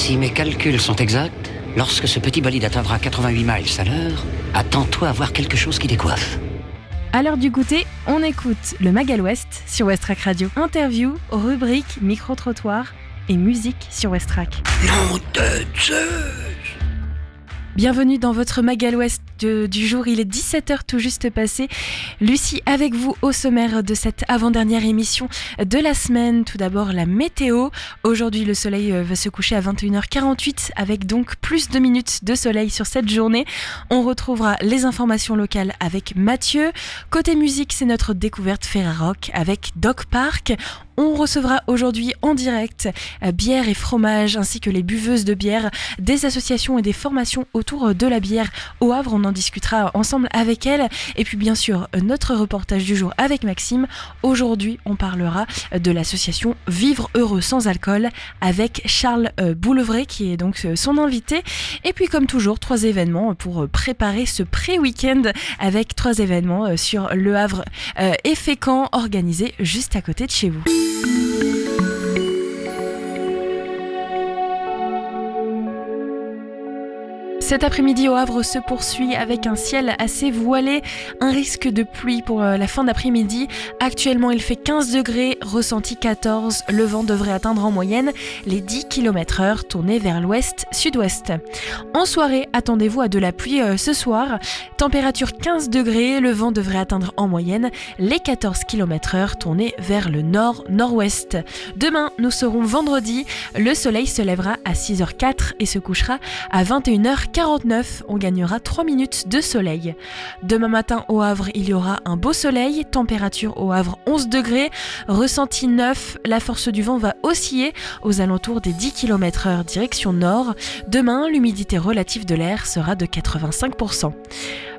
Si mes calculs sont exacts, lorsque ce petit bolide atteindra 88 miles à l'heure, attends-toi à voir quelque chose qui décoiffe. À l'heure du goûter, on écoute le Magal West sur Westrack Radio. Interview, rubrique, micro-trottoir et musique sur Westrack. Non de Zeus! Bienvenue dans votre Magal West du jour, il est 17h tout juste passé. Lucie avec vous au sommaire de cette avant-dernière émission de la semaine. Tout d'abord la météo. Aujourd'hui le soleil va se coucher à 21h48 avec donc plus de minutes de soleil sur cette journée. On retrouvera les informations locales avec Mathieu. Côté musique, c'est notre découverte Ferrarock avec Doc Park. On recevra aujourd'hui en direct bière et fromage ainsi que les buveuses de bière, des associations et des formations autour de la bière au Havre. On en discutera ensemble avec elle. Et puis bien sûr, notre reportage du jour avec Maxime. Aujourd'hui, on parlera de l'association Vivre Heureux sans alcool avec Charles Boulevray qui est donc son invité. Et puis comme toujours, 3 événements pour préparer ce pré-week-end avec 3 événements sur Le Havre et Fécamp organisés juste à côté de chez vous. Cet après-midi au Havre se poursuit avec un ciel assez voilé, un risque de pluie pour la fin d'après-midi. Actuellement il fait 15 degrés, ressenti 14, le vent devrait atteindre en moyenne les 10 km/h tourné vers l'ouest-sud-ouest. En soirée, attendez-vous à de la pluie ce soir, température 15 degrés, le vent devrait atteindre en moyenne les 14 km/h tourné vers le nord-nord-ouest. Demain, nous serons vendredi, le soleil se lèvera à 6h04 et se couchera à 21h49, on gagnera 3 minutes de soleil. Demain matin au Havre, il y aura un beau soleil, température au Havre 11 degrés, ressenti 9, la force du vent va osciller aux alentours des 10 km/h direction nord. Demain, l'humidité relative de l'air sera de 85%.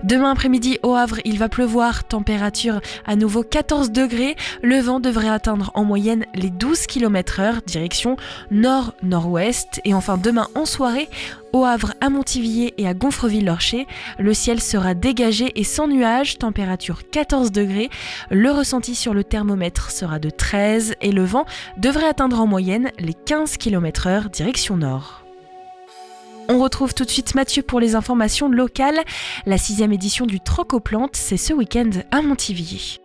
Demain après-midi au Havre, il va pleuvoir, température à nouveau 14 degrés, le vent devrait atteindre en moyenne les 12 km/h direction nord-nord-ouest. Et enfin demain en soirée, au Havre, à Montivilliers et à Gonfreville-Lorcher, le ciel sera dégagé et sans nuages, température 14 degrés, le ressenti sur le thermomètre sera de 13 et le vent devrait atteindre en moyenne les 15 km/h direction nord. On retrouve tout de suite Mathieu pour les informations locales. La 6e édition du Troc aux plantes, c'est ce week-end à Montivilliers.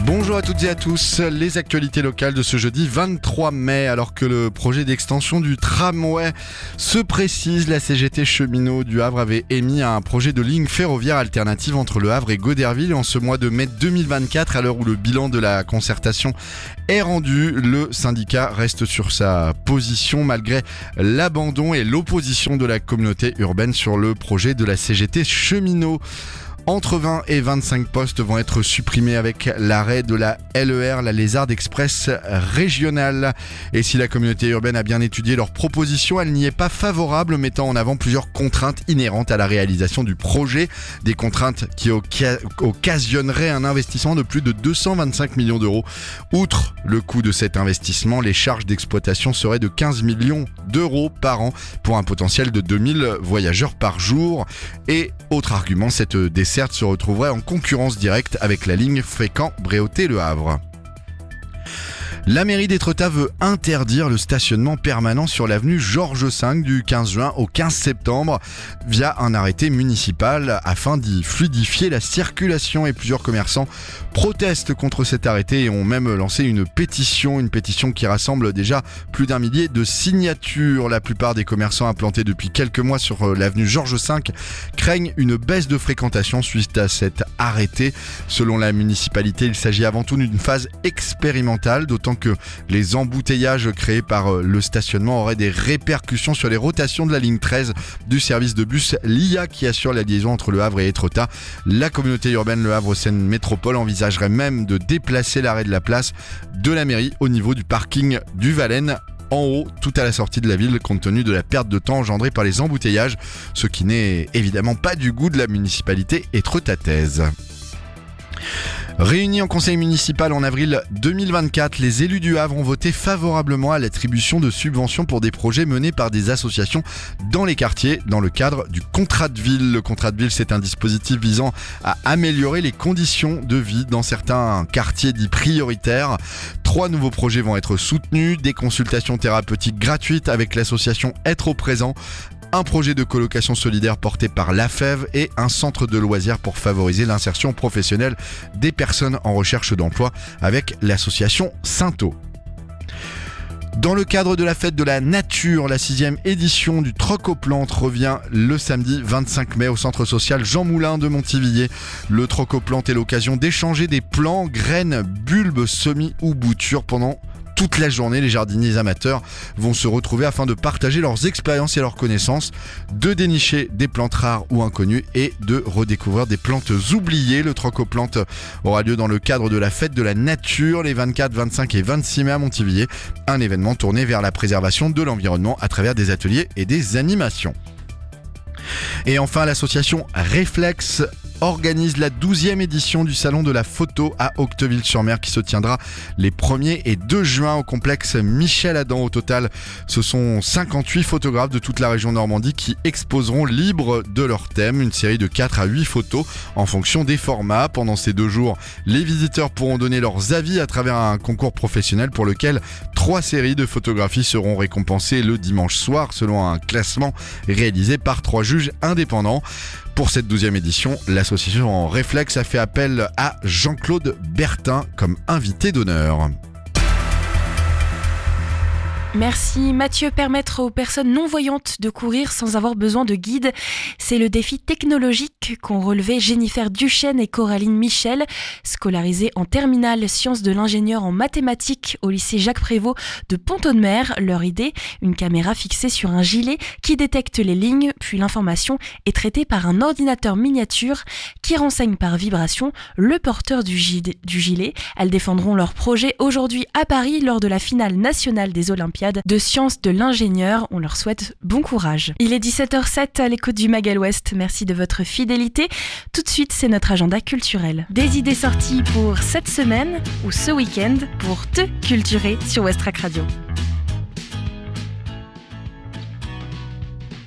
Bonjour à toutes et à tous, les actualités locales de ce jeudi 23 mai. Alors que le projet d'extension du tramway se précise, la CGT Cheminots du Havre avait émis un projet de ligne ferroviaire alternative entre Le Havre et Goderville en ce mois de mai 2024. À l'heure où le bilan de la concertation est rendu, le syndicat reste sur sa position malgré l'abandon et l'opposition de la communauté urbaine sur le projet de la CGT Cheminots. Entre 20 et 25 postes vont être supprimés avec l'arrêt de la LER, la Lézarde Express régionale. Et si la communauté urbaine a bien étudié leurs propositions, elle n'y est pas favorable, mettant en avant plusieurs contraintes inhérentes à la réalisation du projet. Des contraintes qui occasionneraient un investissement de plus de 225 millions d'euros. Outre le coût de cet investissement, les charges d'exploitation seraient de 15 millions d'euros par an pour un potentiel de 2000 voyageurs par jour. Et autre argument, cette desserte se retrouverait en concurrence directe avec la ligne Fécamp-Bréauté-Le Havre. La mairie d'Étretat veut interdire le stationnement permanent sur l'avenue Georges V du 15 juin au 15 septembre via un arrêté municipal afin d'y fluidifier la circulation. Et plusieurs commerçants protestent contre cet arrêté et ont même lancé une pétition qui rassemble déjà plus d'1 millier de signatures. La plupart des commerçants implantés depuis quelques mois sur l'avenue Georges V craignent une baisse de fréquentation suite à cet arrêté. Selon la municipalité, il s'agit avant tout d'une phase expérimentale, d'autant que les embouteillages créés par le stationnement auraient des répercussions sur les rotations de la ligne 13 du service de bus LIA qui assure la liaison entre Le Havre et Étretat. La communauté urbaine Le Havre-Seine Métropole envisagerait même de déplacer l'arrêt de la place de la mairie au niveau du parking du Valène, en haut, tout à la sortie de la ville, compte tenu de la perte de temps engendrée par les embouteillages, ce qui n'est évidemment pas du goût de la municipalité étretataise. Réunis en conseil municipal en avril 2024, les élus du Havre ont voté favorablement à l'attribution de subventions pour des projets menés par des associations dans les quartiers dans le cadre du contrat de ville. Le contrat de ville, c'est un dispositif visant à améliorer les conditions de vie dans certains quartiers dits prioritaires. 3 nouveaux projets vont être soutenus, des consultations thérapeutiques gratuites avec l'association Être au présent, un projet de colocation solidaire porté par l'AFEV et un centre de loisirs pour favoriser l'insertion professionnelle des personnes en recherche d'emploi avec l'association Sainto. Dans le cadre de la fête de la nature, la 6e édition du Troc aux plantes revient le samedi 25 mai au centre social Jean Moulin de Montivilliers. Le Troc aux plantes est l'occasion d'échanger des plants, graines, bulbes, semis ou boutures pendant toute la journée. Les jardiniers amateurs vont se retrouver afin de partager leurs expériences et leurs connaissances, de dénicher des plantes rares ou inconnues et de redécouvrir des plantes oubliées. Le Troc aux plantes aura lieu dans le cadre de la fête de la nature les 24, 25 et 26 mai à Montivilliers, un événement tourné vers la préservation de l'environnement à travers des ateliers et des animations. Et enfin, l'association Réflexe organise la 12e édition du Salon de la photo à Octeville-sur-Mer qui se tiendra les 1er et 2 juin au complexe Michel Adam. Au total, ce sont 58 photographes de toute la région Normandie qui exposeront libres de leur thème une série de 4 à 8 photos en fonction des formats. Pendant ces 2 jours, les visiteurs pourront donner leurs avis à travers un concours professionnel pour lequel 3 séries de photographies seront récompensées le dimanche soir selon un classement réalisé par 3 juges indépendants. Pour cette 12e édition, l'association Réflexe a fait appel à Jean-Claude Bertin comme invité d'honneur. Merci Mathieu. Permettre aux personnes non-voyantes de courir sans avoir besoin de guide, c'est le défi technologique qu'ont relevé Jennifer Duchesne et Coraline Michel, scolarisées en terminale sciences de l'ingénieur en mathématiques au lycée Jacques Prévost de Pont-Audemer. Leur idée, une caméra fixée sur un gilet qui détecte les lignes, puis l'information est traitée par un ordinateur miniature qui renseigne par vibration le porteur du gilet. Elles défendront leur projet aujourd'hui à Paris lors de la finale nationale des Olympiades de sciences de l'ingénieur. On leur souhaite bon courage. Il est 17h07 à l'écoute du Mag Ouest. Merci de votre fidélité. Tout de suite, c'est notre agenda culturel. Des idées sorties pour cette semaine ou ce week-end pour te culturer sur Westrack Radio.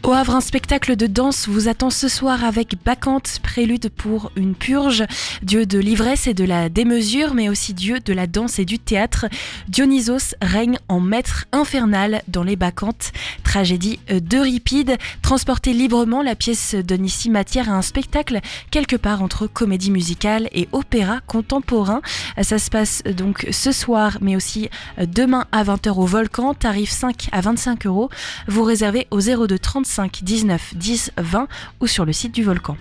Au Havre, un spectacle de danse vous attend ce soir avec Bacchante, prélude pour une purge, dieu de l'ivresse et de la démesure, mais aussi dieu de la danse et du théâtre. Dionysos règne en maître infernal dans les Bacchantes, tragédie d'Euripide. Transporter librement, la pièce donne ici matière à un spectacle quelque part entre comédie musicale et opéra contemporain. Ça se passe donc ce soir, mais aussi demain à 20h au Volcan, tarif 5 à 25 €. Vous réservez au 02 35 19 10 20 ou sur le site du Volcan.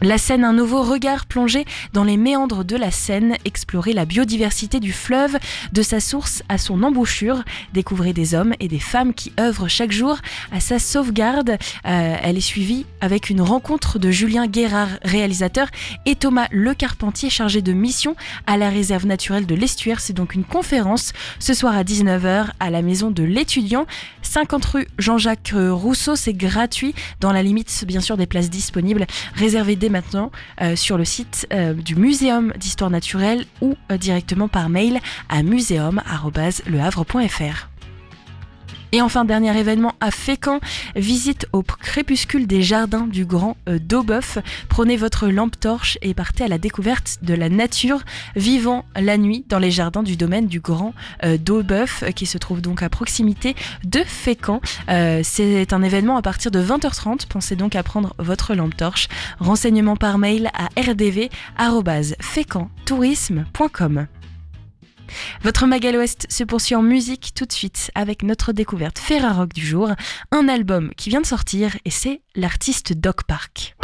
La Seine, un nouveau regard plongé dans les méandres de la Seine, explorer la biodiversité du fleuve, de sa source à son embouchure, découvrez des hommes et des femmes qui œuvrent chaque jour à sa sauvegarde. Elle est suivie avec une rencontre de Julien Guérard, réalisateur, et Thomas Le Carpentier, chargé de mission à la réserve naturelle de l'Estuaire. C'est donc une conférence ce soir à 19h à la maison de l'étudiant, 50 rue Jean-Jacques Rousseau. C'est gratuit dans la limite bien sûr des places disponibles. Réservez dès maintenant sur le site du Muséum d'Histoire Naturelle ou directement par mail à museum@lehavre.fr. Et enfin, dernier événement à Fécamp, visite au crépuscule des jardins du Grand d'Aubeuf. Prenez votre lampe torche et partez à la découverte de la nature vivant la nuit dans les jardins du domaine du Grand d'Aubeuf qui se trouve donc à proximité de Fécamp. C'est un événement à partir de 20h30. Pensez donc à prendre votre lampe torche. Renseignements par mail à rdv@fécamtourisme.com. Votre Mag à l'Ouest se poursuit en musique tout de suite avec notre découverte Ferrarock du jour, un album qui vient de sortir et c'est l'artiste Doc Park.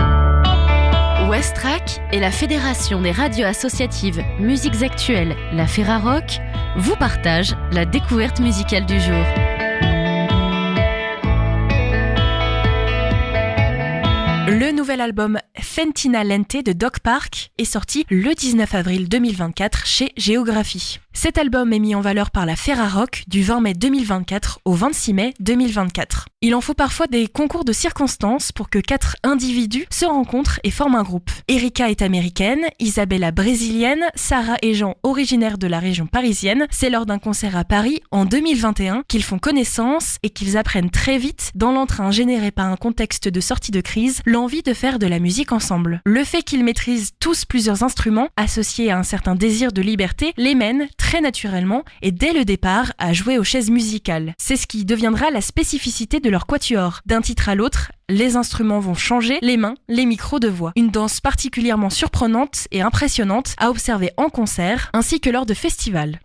Westrack et la Fédération des radios associatives Musiques Actuelles, la Ferrarock, vous partagent la découverte musicale du jour. Le nouvel album Fentina Lente de Doc Park est sorti le 19 avril 2024 chez Géographie. Cet album est mis en valeur par la Ferrarock du 20 mai 2024 au 26 mai 2024. Il en faut parfois des concours de circonstances pour que 4 individus se rencontrent et forment un groupe. Erika est américaine, Isabella brésilienne, Sarah et Jean originaires de la région parisienne. C'est lors d'un concert à Paris en 2021 qu'ils font connaissance et qu'ils apprennent très vite, dans l'entrain généré par un contexte de sortie de crise, l'envie de faire de la musique ensemble. Le fait qu'ils maîtrisent tous plusieurs instruments, associés à un certain désir de liberté, les mène très naturellement et dès le départ à jouer aux chaises musicales. C'est ce qui deviendra la spécificité de leur quatuor. D'un titre à l'autre, les instruments vont changer, les mains, les micros de voix. Une danse particulièrement surprenante et impressionnante à observer en concert ainsi que lors de festivals.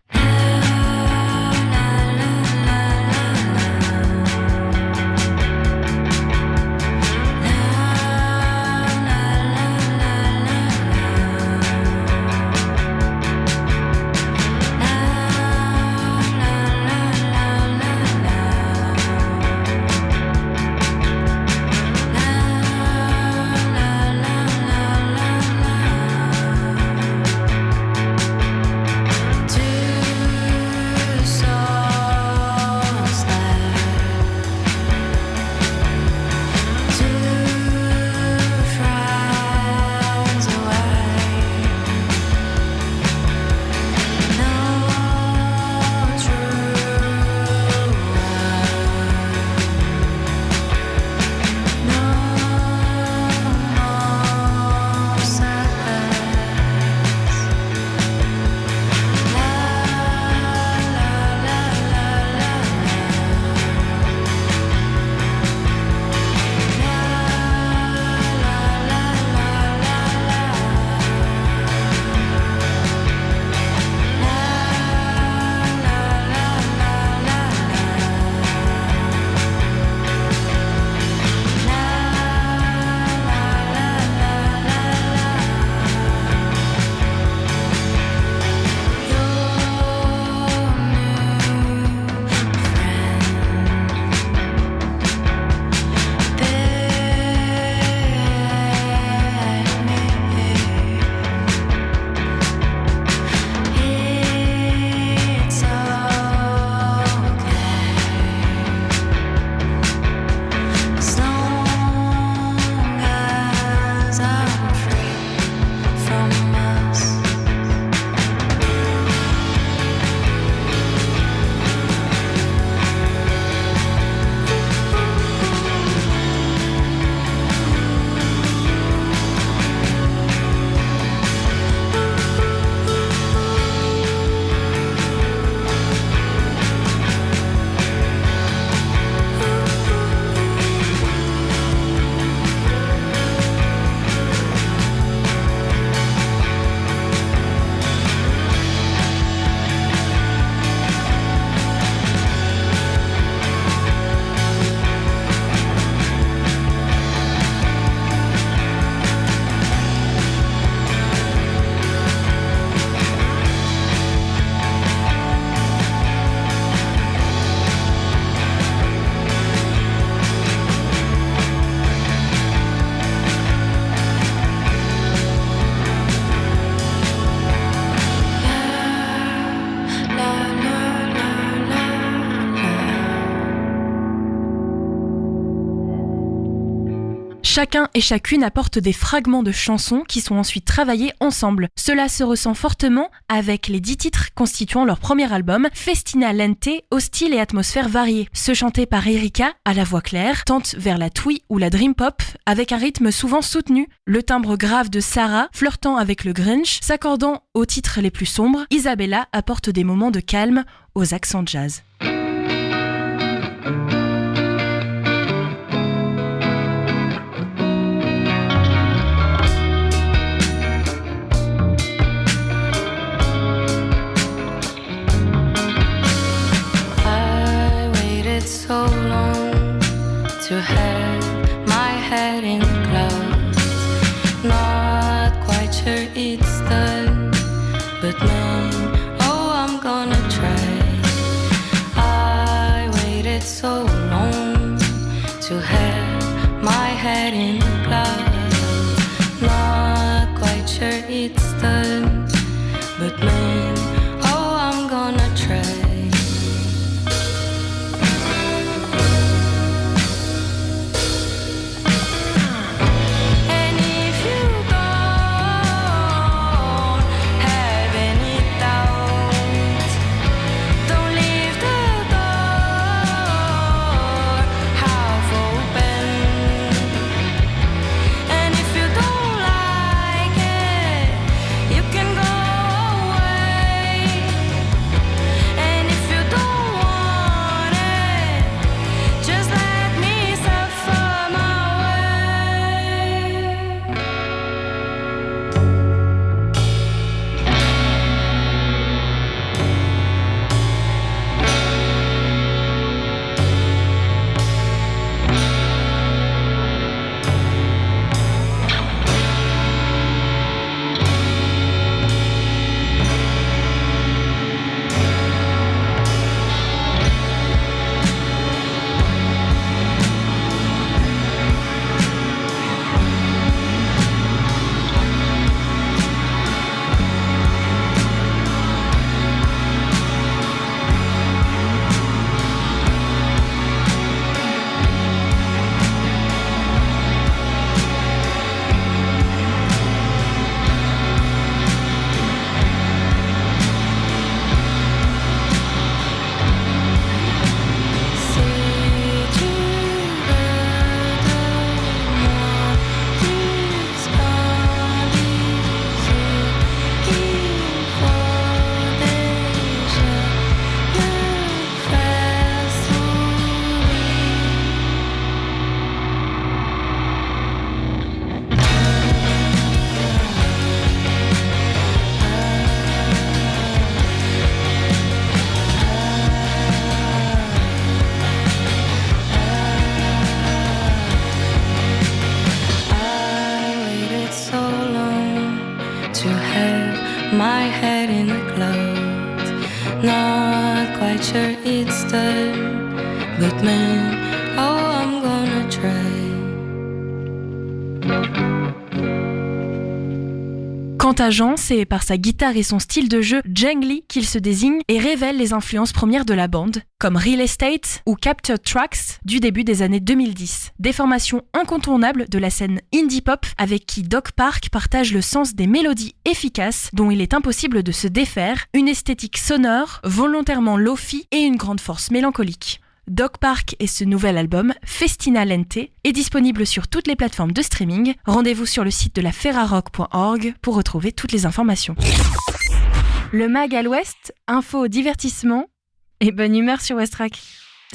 Chacun et chacune apporte des fragments de chansons qui sont ensuite travaillés ensemble. Cela se ressent fortement avec les 10 titres constituant leur premier album, Festina Lente, au style et atmosphère variés. Ceux chantés par Erika, à la voix claire, tendent vers la twee ou la dream pop, avec un rythme souvent soutenu. Le timbre grave de Sarah, flirtant avec le grunge, s'accordant aux titres les plus sombres, Isabella apporte des moments de calme aux accents jazz. So long to have my head in clouds. Not quite sure it's done, but man, oh, I'm gonna try. I waited so long to have my head in clouds. Not quite sure it's done, but man, oh, I'm have my head in the clouds. Not quite sure it's done, but man, oh, I'm gonna try. Quant à Jean, c'est par sa guitare et son style de jeu jungly qu'il se désigne et révèle les influences premières de la bande, comme Real Estate ou Captured Tracks du début des années 2010. Des formations incontournables de la scène indie pop avec qui Doc Park partage le sens des mélodies efficaces dont il est impossible de se défaire, une esthétique sonore, volontairement lo-fi et une grande force mélancolique. Doc Park et ce nouvel album, Festina Lente, est disponible sur toutes les plateformes de streaming. Rendez-vous sur le site de la ferrarock.org pour retrouver toutes les informations. Le Mag à l'Ouest, info, divertissement et bonne humeur sur Westrack.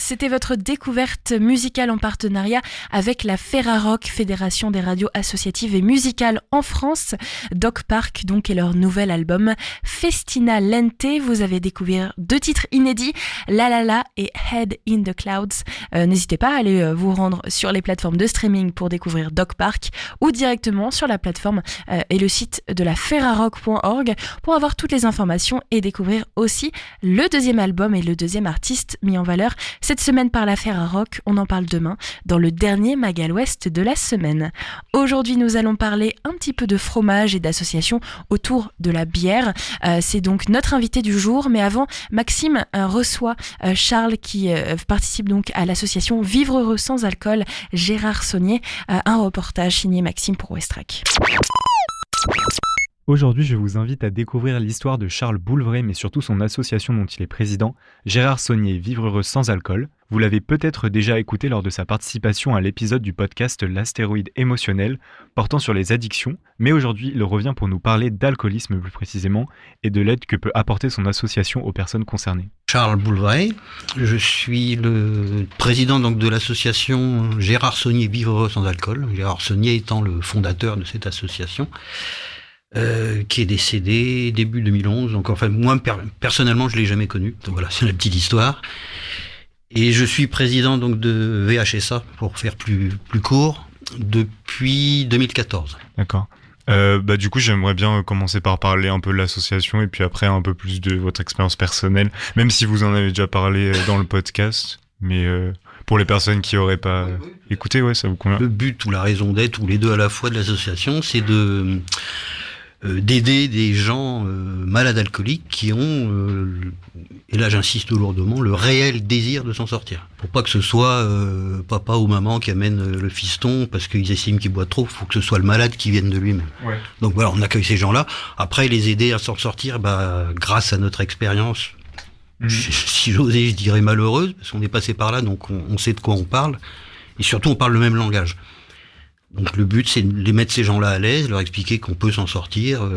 C'était votre découverte musicale en partenariat avec la Ferrarock, Fédération des radios associatives et musicales en France. Doc Park donc et leur nouvel album Festina Lente. Vous avez découvert 2 titres inédits, La La La et Head in the Clouds. N'hésitez pas à aller vous rendre sur les plateformes de streaming pour découvrir Doc Park ou directement sur la plateforme et le site de la ferrarock.org pour avoir toutes les informations et découvrir aussi le 2e album et le 2e artiste mis en valeur cette semaine par la Ferrarock. On en parle demain dans le dernier Mag à l'Ouest de la semaine. Aujourd'hui, nous allons parler un petit peu de fromage et d'associations autour de la bière. C'est donc notre invité du jour, mais avant, Maxime reçoit Charles qui participe donc à l'association Vivre Heureux sans alcool, Gérard Saunier. Un reportage signé Maxime pour Westrack. Aujourd'hui, je vous invite à découvrir l'histoire de Charles Boulevray, mais surtout son association dont il est président, Gérard Saunier, Vivre Heureux sans alcool. Vous l'avez peut-être déjà écouté lors de sa participation à l'épisode du podcast L'astéroïde émotionnel, portant sur les addictions, mais aujourd'hui, il revient pour nous parler d'alcoolisme plus précisément, et de l'aide que peut apporter son association aux personnes concernées. Charles Boulevray, je suis le président donc de l'association Gérard Saunier, Vivre Heureux sans alcool, Gérard Saunier étant le fondateur de cette association. Qui est décédé début 2011. Donc enfin moi personnellement je l'ai jamais connu. Donc voilà, c'est la petite histoire. Et je suis président donc de VHSA pour faire plus court depuis 2014. D'accord. Du coup, j'aimerais bien commencer par parler un peu de l'association et puis après un peu plus de votre expérience personnelle, même si vous en avez déjà parlé dans le podcast, mais pour les personnes qui n'auraient pas écouté, ouais, ça vous convient. Le but ou la raison d'être, ou les deux à la fois de l'association, c'est d'aider des gens malades alcooliques qui ont, et là j'insiste lourdement, le réel désir de s'en sortir. Pour pas que ce soit papa ou maman qui amène le fiston parce qu'ils estiment qu'il boit trop, il faut que ce soit le malade qui vienne de lui-même. Ouais. Donc voilà, on accueille ces gens-là. Après, les aider à s'en sortir, grâce à notre expérience, si j'osais, je dirais malheureuse, parce qu'on est passé par là, donc on sait de quoi on parle, et surtout on parle le même langage. Donc le but, c'est de les mettre ces gens-là à l'aise, leur expliquer qu'on peut s'en sortir.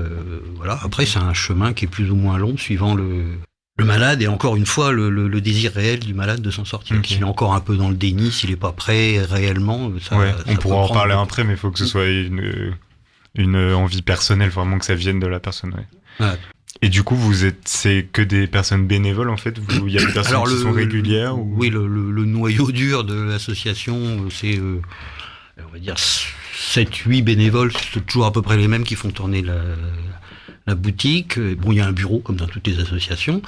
Voilà. Après, c'est un chemin qui est plus ou moins long, suivant le malade, et encore une fois, le désir réel du malade de s'en sortir. Okay. S'il est encore un peu dans le déni, s'il n'est pas prêt réellement, ça, ouais, ça on pourra en parler après, mais il faut que ce soit une envie personnelle, vraiment que ça vienne de la personne. Ouais. Ouais. Et du coup, c'est que des personnes bénévoles en fait. Il y a des personnes qui sont régulières. Oui, le noyau dur de l'association, c'est on va dire 7-8 bénévoles, c'est toujours à peu près les mêmes qui font tourner la boutique. Bon, il y a un bureau comme dans toutes les associations.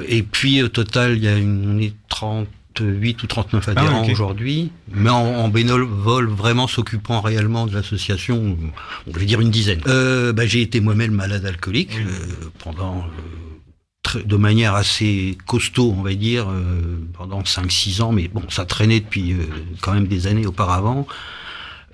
Et puis au total, on est 38 ou 39 adhérents aujourd'hui, mais en bénévole vraiment s'occupant réellement de l'association, on va dire une dizaine. J'ai été moi-même malade alcoolique pendant de manière assez costaud, on va dire, pendant 5-6 ans, mais bon, ça traînait depuis quand même des années auparavant.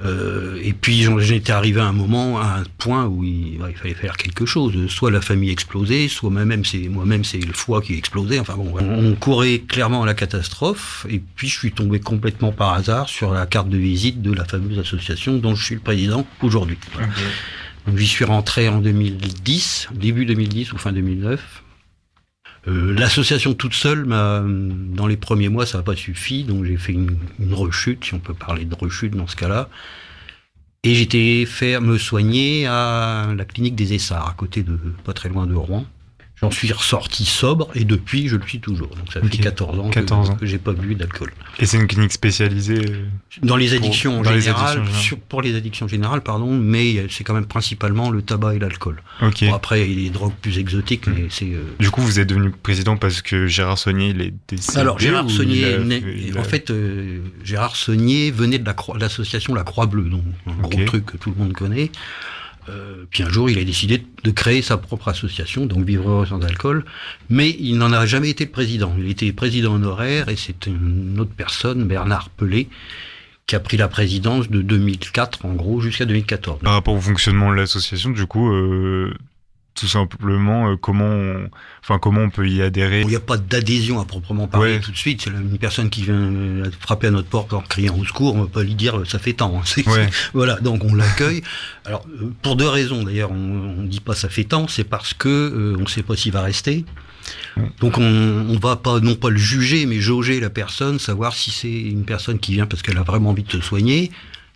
Et puis j'étais arrivé à un moment, à un point où il fallait faire quelque chose. Soit la famille explosait, soit moi-même c'est le foie qui explosait. Enfin bon, on courait clairement à la catastrophe. Et puis je suis tombé complètement par hasard sur la carte de visite de la fameuse association dont je suis le président aujourd'hui. Okay. Donc j'y suis rentré en 2010, début 2010 ou fin 2009. L'association toute seule, dans les premiers mois, ça n'a pas suffi, donc j'ai fait une rechute, si on peut parler de rechute dans ce cas-là, et j'étais me soigner à la clinique des Essarts, à côté pas très loin de Rouen. J'en suis ressorti sobre et depuis je le suis toujours. Donc ça fait 14 ans que j'ai pas bu d'alcool. Et c'est une clinique spécialisée dans les addictions générales, pour les addictions générales, mais c'est quand même principalement le tabac et l'alcool. Okay. Bon, après il y a des drogues plus exotiques, mais c'est. Du coup, vous êtes devenu président parce que Gérard Saunier il est décédé. Alors Gérard Saunier, Gérard Saunier venait de l'association La Croix Bleue, donc un gros truc que tout le monde connaît. Puis un jour, il a décidé de créer sa propre association, donc Vivre Heureux sans alcool, mais il n'en a jamais été le président. Il était président honoraire et c'est une autre personne, Bernard Pelé, qui a pris la présidence de 2004, en gros, jusqu'à 2014. Par rapport au fonctionnement de l'association, du coup, tout simplement, comment on peut y adhérer? Il n'y a pas d'adhésion à proprement parler tout de suite. C'est une personne qui vient frapper à notre porte en criant au secours, on ne va pas lui dire ça fait tant. Voilà, donc on l'accueille. Alors, pour 2 raisons d'ailleurs, on ne dit pas ça fait tant, c'est parce que on ne sait pas s'il va rester. Donc on ne va pas, non pas le juger, mais jauger la personne, savoir si c'est une personne qui vient parce qu'elle a vraiment envie de se soigner.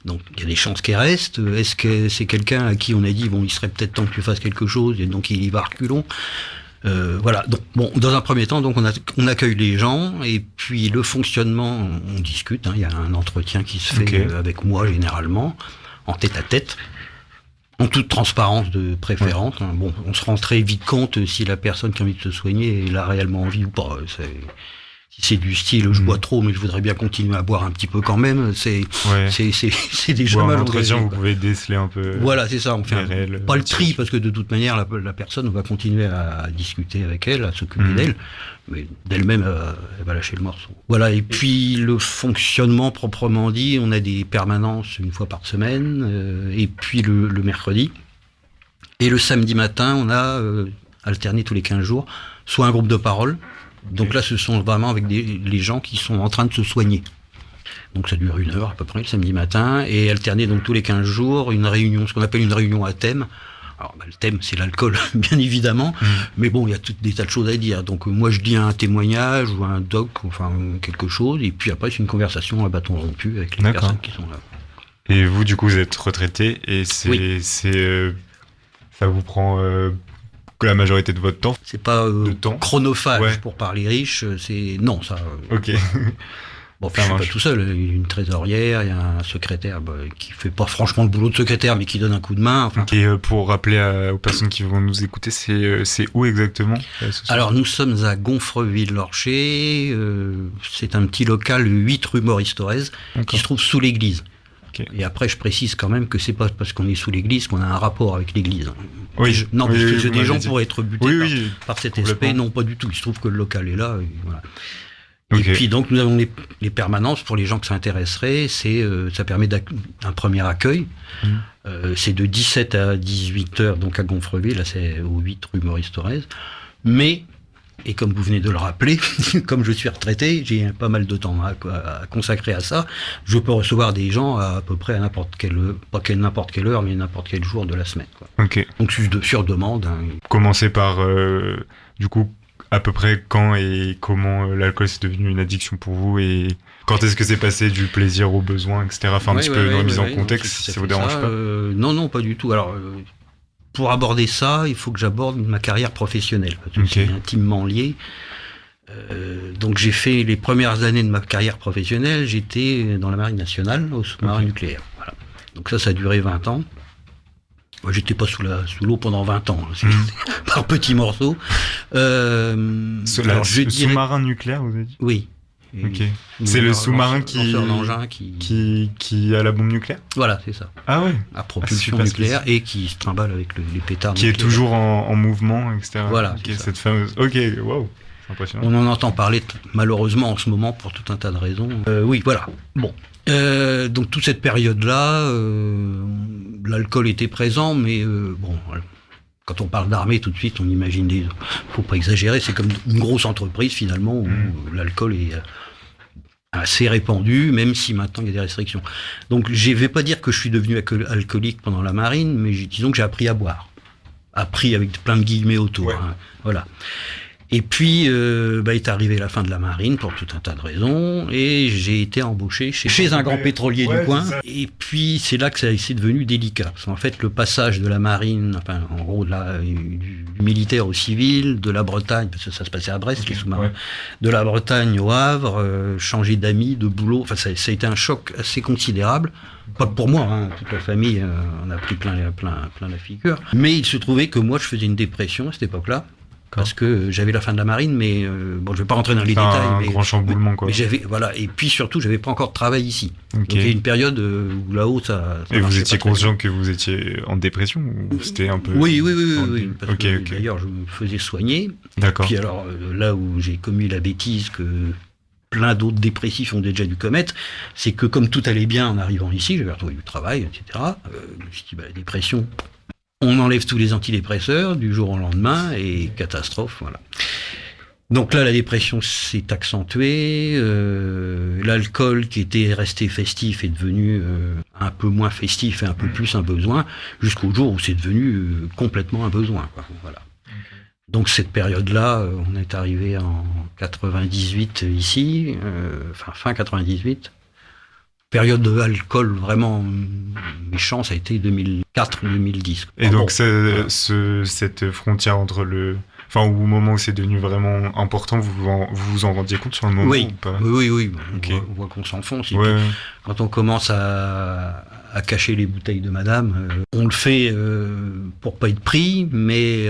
Donc il y a des chances qu'elle reste. Est-ce que c'est quelqu'un à qui on a dit il serait peut-être temps que tu fasses quelque chose et donc il y va à reculons. Voilà. Donc bon, dans un premier temps, donc on accueille les gens et puis le fonctionnement, on discute. Il y a un entretien qui se fait avec moi généralement en tête à tête, en toute transparence de préférence. Bon, on se rend très vite compte si la personne qui a envie de se soigner elle a réellement envie ou pas. Si c'est du style je bois trop mais je voudrais bien continuer à boire un petit peu quand même, c'est déjà mal. En entretien, vous pouvez déceler un peu. Voilà, c'est ça. On fait pas le tri parce que de toute manière la personne, on va continuer à discuter avec elle, à s'occuper d'elle, mais d'elle-même elle va lâcher le morceau. Voilà. Et puis le fonctionnement proprement dit, on a des permanences une fois par semaine, et puis le mercredi et le samedi matin, on a alterné tous les 15 jours, soit un groupe de parole. Donc là, ce sont vraiment avec les gens qui sont en train de se soigner. Donc ça dure 1 heure à peu près le samedi matin, et alterner donc tous les 15 jours une réunion, ce qu'on appelle une réunion à thème. Alors le thème c'est l'alcool bien évidemment, mais bon il y a des tas de choses à dire. Donc moi je dis un témoignage ou un doc, enfin quelque chose, et puis après c'est une conversation à bâton rompu avec les personnes qui sont là. Et vous du coup vous êtes retraité et ça vous prend la majorité de votre temps? C'est pas chronophage pour parler riche, c'est non ça. Ok. Bon, je suis pas tout seul, il y a une trésorière, il y a un secrétaire qui fait pas franchement le boulot de secrétaire mais qui donne un coup de main. Enfin. Et pour rappeler aux personnes qui vont nous écouter, c'est où exactement? Alors nous sommes à Gonfreville-Lorcher, c'est un petit local 8 rue Maurice Thorez qui se trouve sous l'église. Okay. Et après, je précise quand même que c'est pas parce qu'on est sous l'église qu'on a un rapport avec l'église. Oui. Parce que des gens pourraient être butés par cet aspect. Non, pas du tout. Il se trouve que le local est là. Et, voilà. Et puis donc, nous avons les permanences pour les gens que ça intéresserait. Ça permet un premier accueil. C'est de 17 à 18 heures, donc à Gonfreville. Là, c'est au 8 rue Maurice Thorez. Mais... Et comme vous venez de le rappeler, comme je suis retraité, j'ai pas mal de temps à consacrer à ça. Je peux recevoir des gens à peu près à n'importe quelle heure, mais n'importe quel jour de la semaine. Ok. Donc sur demande. Commencez par, du coup, à peu près quand et comment l'alcool c'est devenu une addiction pour vous et quand est-ce que c'est passé du plaisir au besoin, etc. Enfin, un petit peu une remise en contexte, si ça vous dérange pas. Non, pas du tout. Alors... Pour aborder ça, il faut que j'aborde ma carrière professionnelle, parce que c'est intimement lié. Donc j'ai fait les premières années de ma carrière professionnelle, j'étais dans la Marine nationale, au sous-marin nucléaire. Voilà. Donc ça a duré 20 ans. Moi, j'étais pas sous l'eau pendant 20 ans, par petits morceaux. Sous-marin nucléaire, vous avez dit? Oui. Ok. C'est le sous-marin qui a la bombe nucléaire? Voilà, c'est ça. Ah ouais. À propulsion nucléaire et qui se trimballe avec les pétards. Qui est toujours en mouvement, etc. Voilà. Cette fameuse. Ok, waouh, c'est impressionnant. On en entend parler malheureusement en ce moment pour tout un tas de raisons. Oui, voilà. Bon. Donc toute cette période-là, l'alcool était présent, mais bon. Quand on parle d'armée, tout de suite, on imagine faut pas exagérer, c'est comme une grosse entreprise finalement où l'alcool est assez répandu, même si maintenant il y a des restrictions. Donc je vais pas dire que je suis devenu alcoolique pendant la marine, mais disons que j'ai appris à boire. Appris avec plein de guillemets autour. Ouais. Hein, voilà. Et puis est arrivé la fin de la marine pour tout un tas de raisons, et j'ai été embauché chez un grand pétrolier du coin. Et puis c'est là que c'est devenu délicat. Parce qu'en fait, le passage de la marine, enfin en gros du militaire au civil, de la Bretagne, parce que ça se passait à Brest, les sous-marins, de la Bretagne au Havre, changer d'amis, de boulot. Enfin, ça a été un choc assez considérable. Pas que pour moi, hein, toute la famille, on a pris plein la figure. Mais il se trouvait que moi, je faisais une dépression à cette époque-là. Parce que j'avais la fin de la marine, mais bon, je vais pas rentrer dans les détails. Un grand chamboulement, quoi. Mais voilà, et puis surtout, j'avais pas encore de travail ici. Okay. Donc il y a une période où là-haut, ça et vous étiez conscient que vous étiez en dépression ou c'était un peu... Oui. Parce que, okay. D'ailleurs, je me faisais soigner. D'accord. Et puis alors, là où j'ai commis la bêtise que plein d'autres dépressifs ont déjà dû commettre, c'est que comme tout allait bien en arrivant ici, j'avais retrouvé du travail, etc. Je me suis dit, la dépression... On enlève tous les antidépresseurs du jour au lendemain et catastrophe, voilà. Donc là, la dépression s'est accentuée. L'alcool qui était resté festif est devenu un peu moins festif et un peu plus un besoin, jusqu'au jour où c'est devenu complètement un besoin, quoi. Voilà. Donc cette période-là, on est arrivé en 98 ici, fin 98. Période de alcool vraiment méchant, ça a été 2004-2010. Et donc cette frontière entre au moment où c'est devenu vraiment important, vous vous en rendiez compte sur le moment ou pas ? Oui. Okay. On voit qu'on s'enfonce. Ouais. Quand on commence à cacher les bouteilles de madame, on le fait pour pas être pris, mais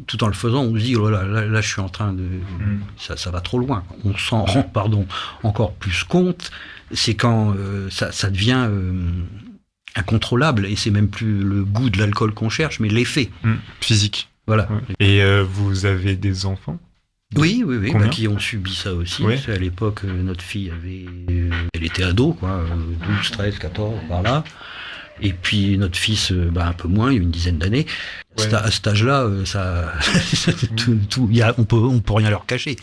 tout en le faisant, on se dit, oh là, je suis en train de... Ça va trop loin. On s'en rend, encore plus compte. C'est quand ça devient incontrôlable, et c'est même plus le goût de l'alcool qu'on cherche, mais l'effet. Physique. Voilà. Ouais. Et vous avez des enfants ? Oui, qui ont subi ça aussi. Ouais. À l'époque, notre fille elle était ado, 12, 13, 14, par là. Et puis notre fils, un peu moins, il y a une dizaine d'années. Ouais. À cet âge-là, on peut rien leur cacher.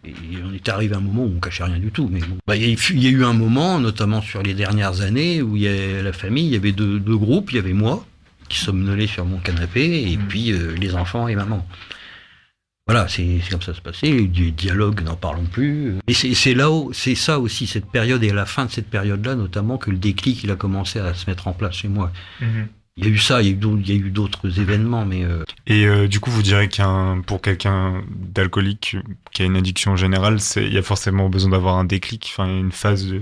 Et on était arrivé à un moment où on cachait rien du tout. Mais bon, il y a eu un moment, notamment sur les dernières années, où il y a la famille, il y avait deux groupes. Il y avait moi, qui somnolait sur mon canapé, et puis les enfants et maman. Voilà, c'est comme ça se passait. Du dialogue, n'en parlons plus. Et c'est ça aussi, cette période, et à la fin de cette période-là, notamment, que le déclic, il a commencé à se mettre en place chez moi. Il y a eu ça, il y a eu d'autres événements, mais... Et du coup, vous direz pour quelqu'un d'alcoolique qui a une addiction générale, il y a forcément besoin d'avoir un déclic, une phase de...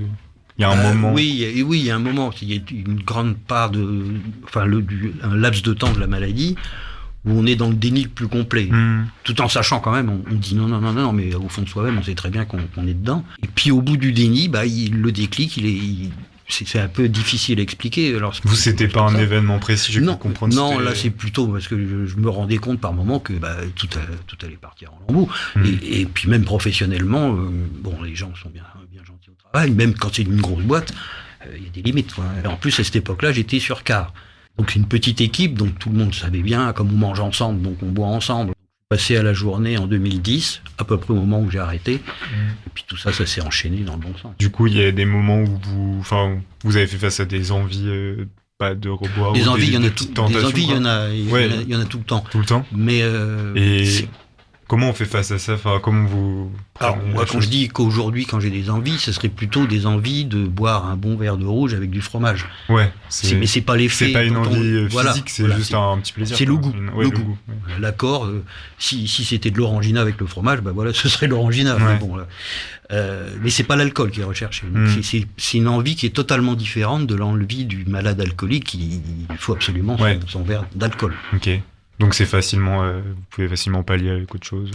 Il y a un moment... Oui, il y a un moment. Il y a une grande part un laps de temps de la maladie où on est dans le déni le plus complet. Tout en sachant quand même, on dit non, mais au fond de soi-même, on sait très bien qu'on est dedans. Et puis au bout du déni, le déclic, c'est un peu difficile à expliquer. Alors, vous, c'était pas un événement précis, j'ai pu comprendre. Non, là c'est plutôt parce que je me rendais compte par moments que tout allait partir en lambeaux. Et puis même professionnellement, les gens sont bien gentils au travail, même quand c'est une grosse boîte, il y a des limites. Et en plus, à cette époque-là, j'étais sur quart. Donc une petite équipe, donc tout le monde savait bien, comme on mange ensemble, donc on boit ensemble. Passé à la journée en 2010, à peu près au moment où j'ai arrêté. Et puis tout ça s'est enchaîné dans le bon sens. Du coup, il y a des moments où vous avez fait face à des envies, pas de reboire. Des envies, il y en a tout le temps. Des envies, il y en a tout le temps. Tout le temps. Mais comment on fait face à ça ? Comment vous... Alors, moi, quand je dis qu'aujourd'hui, quand j'ai des envies, ce serait plutôt des envies de boire un bon verre de rouge avec du fromage. Ouais. Mais c'est pas l'effet. C'est pas une envie physique, c'est juste un petit plaisir. C'est le goût. Le goût. L'accord, si c'était de l'orangina avec le fromage, ce serait l'orangina. Ouais. Mais bon, mais c'est pas l'alcool qui est recherché. C'est une envie qui est totalement différente de l'envie du malade alcoolique. Il faut absolument son verre d'alcool. Ok. Donc c'est facilement, vous pouvez facilement pallier avec autre chose.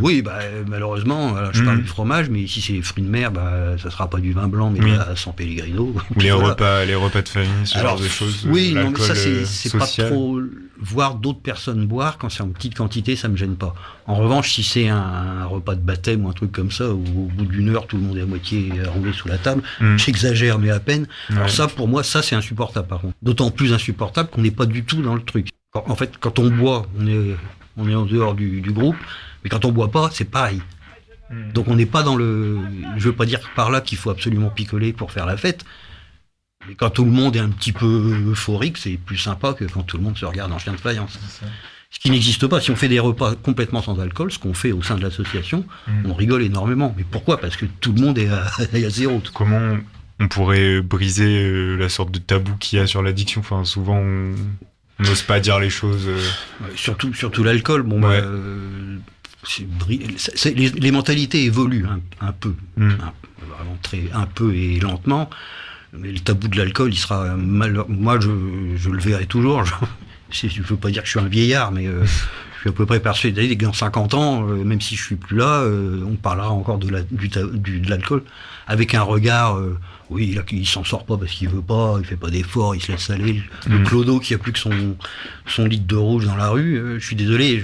Oui, malheureusement, je parle du fromage, mais si c'est les fruits de mer, ça sera pas du vin blanc, mais à San Pellegrino. Ou les repas de famille, genre de choses. Oui, non, mais ça c'est pas trop. Voir d'autres personnes boire quand c'est en petite quantité, ça me gêne pas. En revanche, si c'est un repas de baptême ou un truc comme ça, où au bout d'une heure tout le monde est à moitié roulé sous la table, j'exagère mais à peine. Alors ça, pour moi, ça c'est insupportable par contre. D'autant plus insupportable qu'on n'est pas du tout dans le truc. En fait, quand on boit, on est en dehors du groupe, mais quand on boit pas, c'est pareil. Donc on n'est pas dans le... Je veux pas dire par là qu'il faut absolument picoler pour faire la fête, mais quand tout le monde est un petit peu euphorique, c'est plus sympa que quand tout le monde se regarde en chien de faïence. Ce qui n'existe pas. Si on fait des repas complètement sans alcool, ce qu'on fait au sein de l'association, on rigole énormément. Mais pourquoi ? Parce que tout le monde est à zéro. Comment on pourrait briser la sorte de tabou qu'il y a sur l'addiction ? Souvent On n'ose pas dire les choses. Surtout l'alcool. Bon, Ouais. Les mentalités évoluent un peu, vraiment un peu et lentement. Mais le tabou de l'alcool, il sera moi, je le verrai toujours. Je ne veux pas dire que je suis un vieillard, mais je suis à peu près persuadé que dans 50 ans, même si je suis plus là, on parlera encore de l'alcool avec un regard. Oui, là, il s'en sort pas parce qu'il veut pas, il fait pas d'efforts, il se laisse aller. Le clodo qui a plus que son litre de rouge dans la rue, je suis désolé,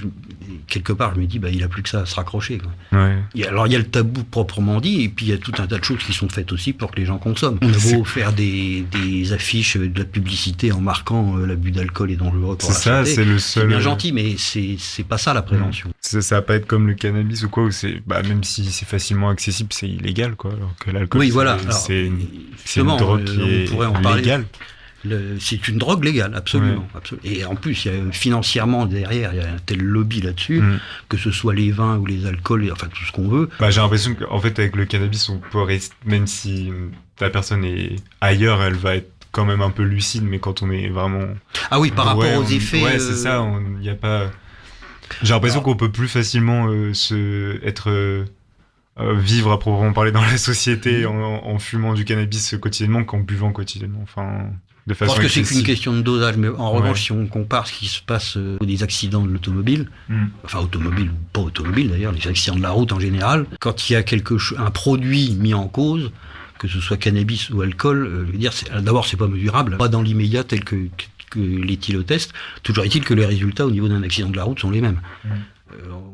quelque part je me dis, il a plus que ça à se raccrocher, quoi. Ouais. Alors il y a le tabou proprement dit, et puis il y a tout un tas de choses qui sont faites aussi pour que les gens consomment. On a beau faire des affiches, de la publicité en marquant l'abus d'alcool est dangereux pour la santé. C'est le seul. C'est bien gentil, mais c'est pas ça la prévention. Ça va pas être comme le cannabis ou quoi, où c'est, même si c'est facilement accessible, c'est illégal, quoi. Alors que l'alcool, Oui, voilà. c'est une Justement, drogue qui on est pourrait en parler. légale. C'est une drogue légale, absolument, absolument. Et en plus, il y a, financièrement derrière, il y a un tel lobby là-dessus, que ce soit les vins ou les alcools, enfin tout ce qu'on veut. J'ai l'impression qu'en fait, avec le cannabis, on peut rester, même si la personne est ailleurs, elle va être quand même un peu lucide, mais quand on est vraiment... Ah oui, par rapport aux effets... Ouais, c'est ça, il n'y a pas... J'ai l'impression qu'on peut plus facilement vivre à proprement parler dans la société en fumant du cannabis quotidiennement qu'en buvant quotidiennement, enfin, de façon parce que excessive. c'est qu'une question de dosage, mais en revanche, si on compare ce qui se passe des accidents de l'automobile, enfin automobile ou pas automobile d'ailleurs, les accidents de la route en général, quand il y a un produit mis en cause, que ce soit cannabis ou alcool, d'abord c'est pas mesurable, pas dans l'immédiat tel que l'éthylotest, toujours est-il que les résultats au niveau d'un accident de la route sont les mêmes.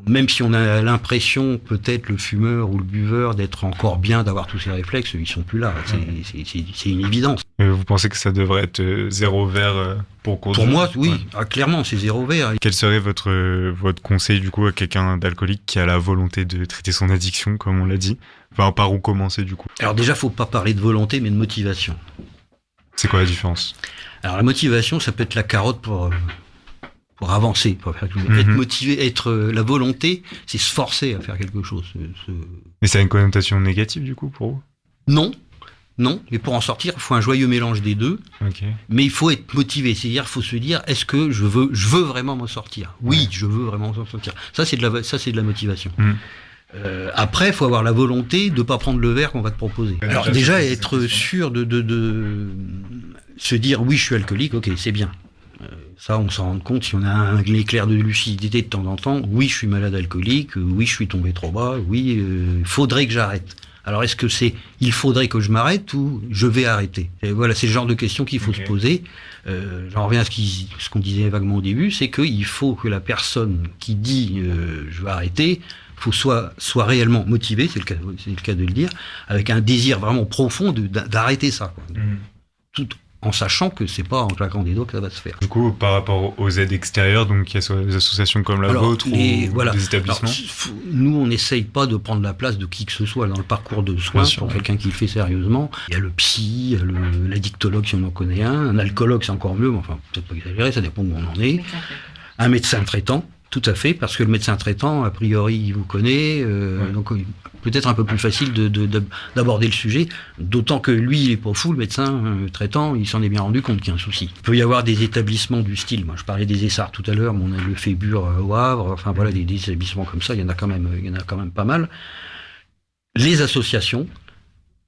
Même si on a l'impression, peut-être le fumeur ou le buveur, d'être encore bien, d'avoir tous ces réflexes, ils sont plus là. C'est une évidence. Et vous pensez que ça devrait être zéro verre pour conduire ? Pour moi, oui. Ah, clairement, c'est zéro verre. Quel serait votre conseil du coup à quelqu'un d'alcoolique qui a la volonté de traiter son addiction, comme on l'a dit ? Enfin, par où commencer du coup ? Alors déjà, faut pas parler de volonté, mais de motivation. C'est quoi la différence ? Alors la motivation, ça peut être la carotte pour avancer, pour faire quelque chose. Être motivé, la volonté, c'est se forcer à faire quelque chose. Mais ça a une connotation négative du coup pour vous ? Non, mais pour en sortir, il faut un joyeux mélange des deux. Okay. Mais il faut être motivé, c'est-à-dire, il faut se dire, est-ce que je veux vraiment m'en sortir ? Oui, je veux vraiment m'en sortir. Ça, c'est de la motivation. Après, il faut avoir la volonté de ne pas prendre le verre qu'on va te proposer. Alors déjà, être sûr de se dire, oui, je suis alcoolique, ok, c'est bien. Ça, on s'en rend compte si on a un éclair de lucidité de temps en temps. Oui, je suis malade alcoolique. Oui, je suis tombé trop bas. Oui, il faudrait que j'arrête. Alors, est-ce que c'est il faudrait que je m'arrête ou je vais arrêter ? Et voilà, c'est le genre de questions qu'il faut se poser. J'en reviens à ce qu'on disait vaguement au début, c'est qu'il faut que la personne qui dit je vais arrêter, faut soit réellement motivée, c'est le cas de le dire, avec un désir vraiment profond d'arrêter ça, quoi. Tout en sachant que c'est pas en claquant des doigts que ça va se faire. Du coup, par rapport aux aides extérieures, donc il y a des associations comme la vôtre ou des établissements. Alors, nous, on n'essaye pas de prendre la place de qui que ce soit dans le parcours de soins pour quelqu'un qui le fait sérieusement. Il y a le psy, il y a l'addictologue si on en connaît un alcoologue c'est encore mieux, mais enfin peut-être pas exagérer, ça dépend où on en est. Un médecin traitant. Tout à fait, parce que le médecin traitant, a priori, il vous connaît, donc peut-être un peu plus facile d'aborder le sujet, d'autant que lui, il est pas fou, le médecin traitant, il s'en est bien rendu compte qu'il y a un souci. Il peut y avoir des établissements du style, moi je parlais des Essarts tout à l'heure, mais on a le Fébure au Havre, enfin voilà, des établissements comme ça, il y en a quand même pas mal. Les associations,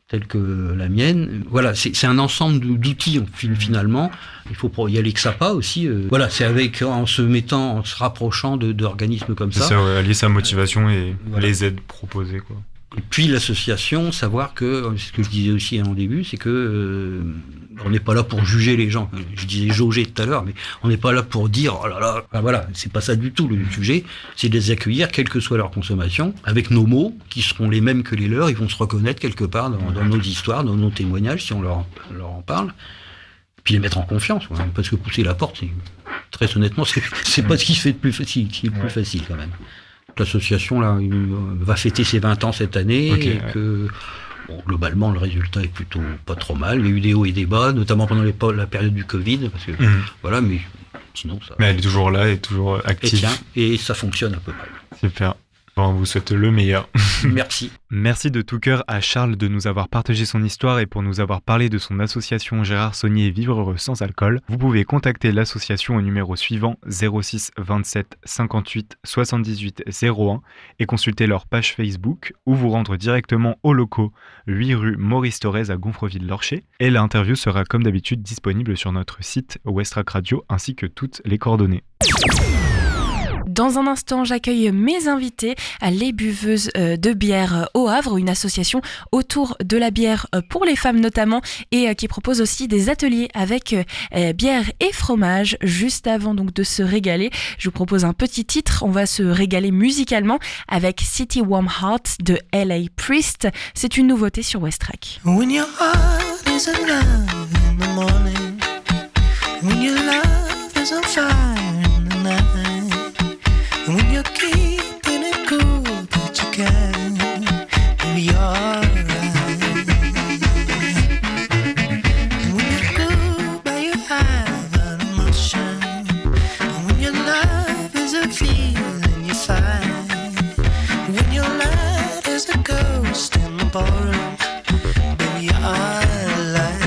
telles que la mienne, voilà, c'est un ensemble d'outils finalement. Il faut y aller que ça pas aussi. Voilà, c'est en se rapprochant d'organismes comme ça. C'est ça, allier sa motivation et les aides proposées, quoi. Et puis l'association, savoir que, c'est ce que je disais aussi en début, c'est que on n'est pas là pour juger les gens. Je disais jauger tout à l'heure, mais on n'est pas là pour dire oh là là. Enfin, voilà, c'est pas ça du tout le sujet. C'est de les accueillir, quelle que soit leur consommation, avec nos mots qui seront les mêmes que les leurs. Ils vont se reconnaître quelque part dans nos histoires, dans nos témoignages, si on leur en parle. Puis les mettre en confiance, quoi, parce que pousser la porte, très honnêtement, c'est pas ce qui se fait de plus facile, qui est le plus facile quand même. L'association là va fêter ses 20 ans cette année, et que globalement le résultat est plutôt pas trop mal. Il y a eu des hauts et des bas, notamment pendant la période du Covid, parce que voilà, mais sinon ça. Mais elle est toujours là, elle est toujours active. Et ça fonctionne à peu près. Super. Bon, on vous souhaite le meilleur. Merci. Merci de tout cœur à Charles de nous avoir partagé son histoire et pour nous avoir parlé de son association Gérard Saunier Vivre Heureux sans alcool. Vous pouvez contacter l'association au numéro suivant 06 27 58 78 01 et consulter leur page Facebook ou vous rendre directement aux locaux 8 rue Maurice Thorez à Gonfreville-Lorcher. Et l'interview sera comme d'habitude disponible sur notre site Westrack Radio ainsi que toutes les coordonnées. Dans un instant, j'accueille mes invités à Les Buveuses de bière au Havre, une association autour de la bière pour les femmes notamment et qui propose aussi des ateliers avec bière et fromage. Juste avant donc de se régaler, je vous propose un petit titre. On va se régaler musicalement avec City Warm Heart de L.A. Priest. C'est une nouveauté sur Westrack. When your heart is in love in the morning, when your love is on fire in the night, when you're keeping it cool but you can, maybe you're alright. And when you're cool but you have an emotion, and when your love is a feeling you find, when your light is a ghost in the ballroom, baby you're alright.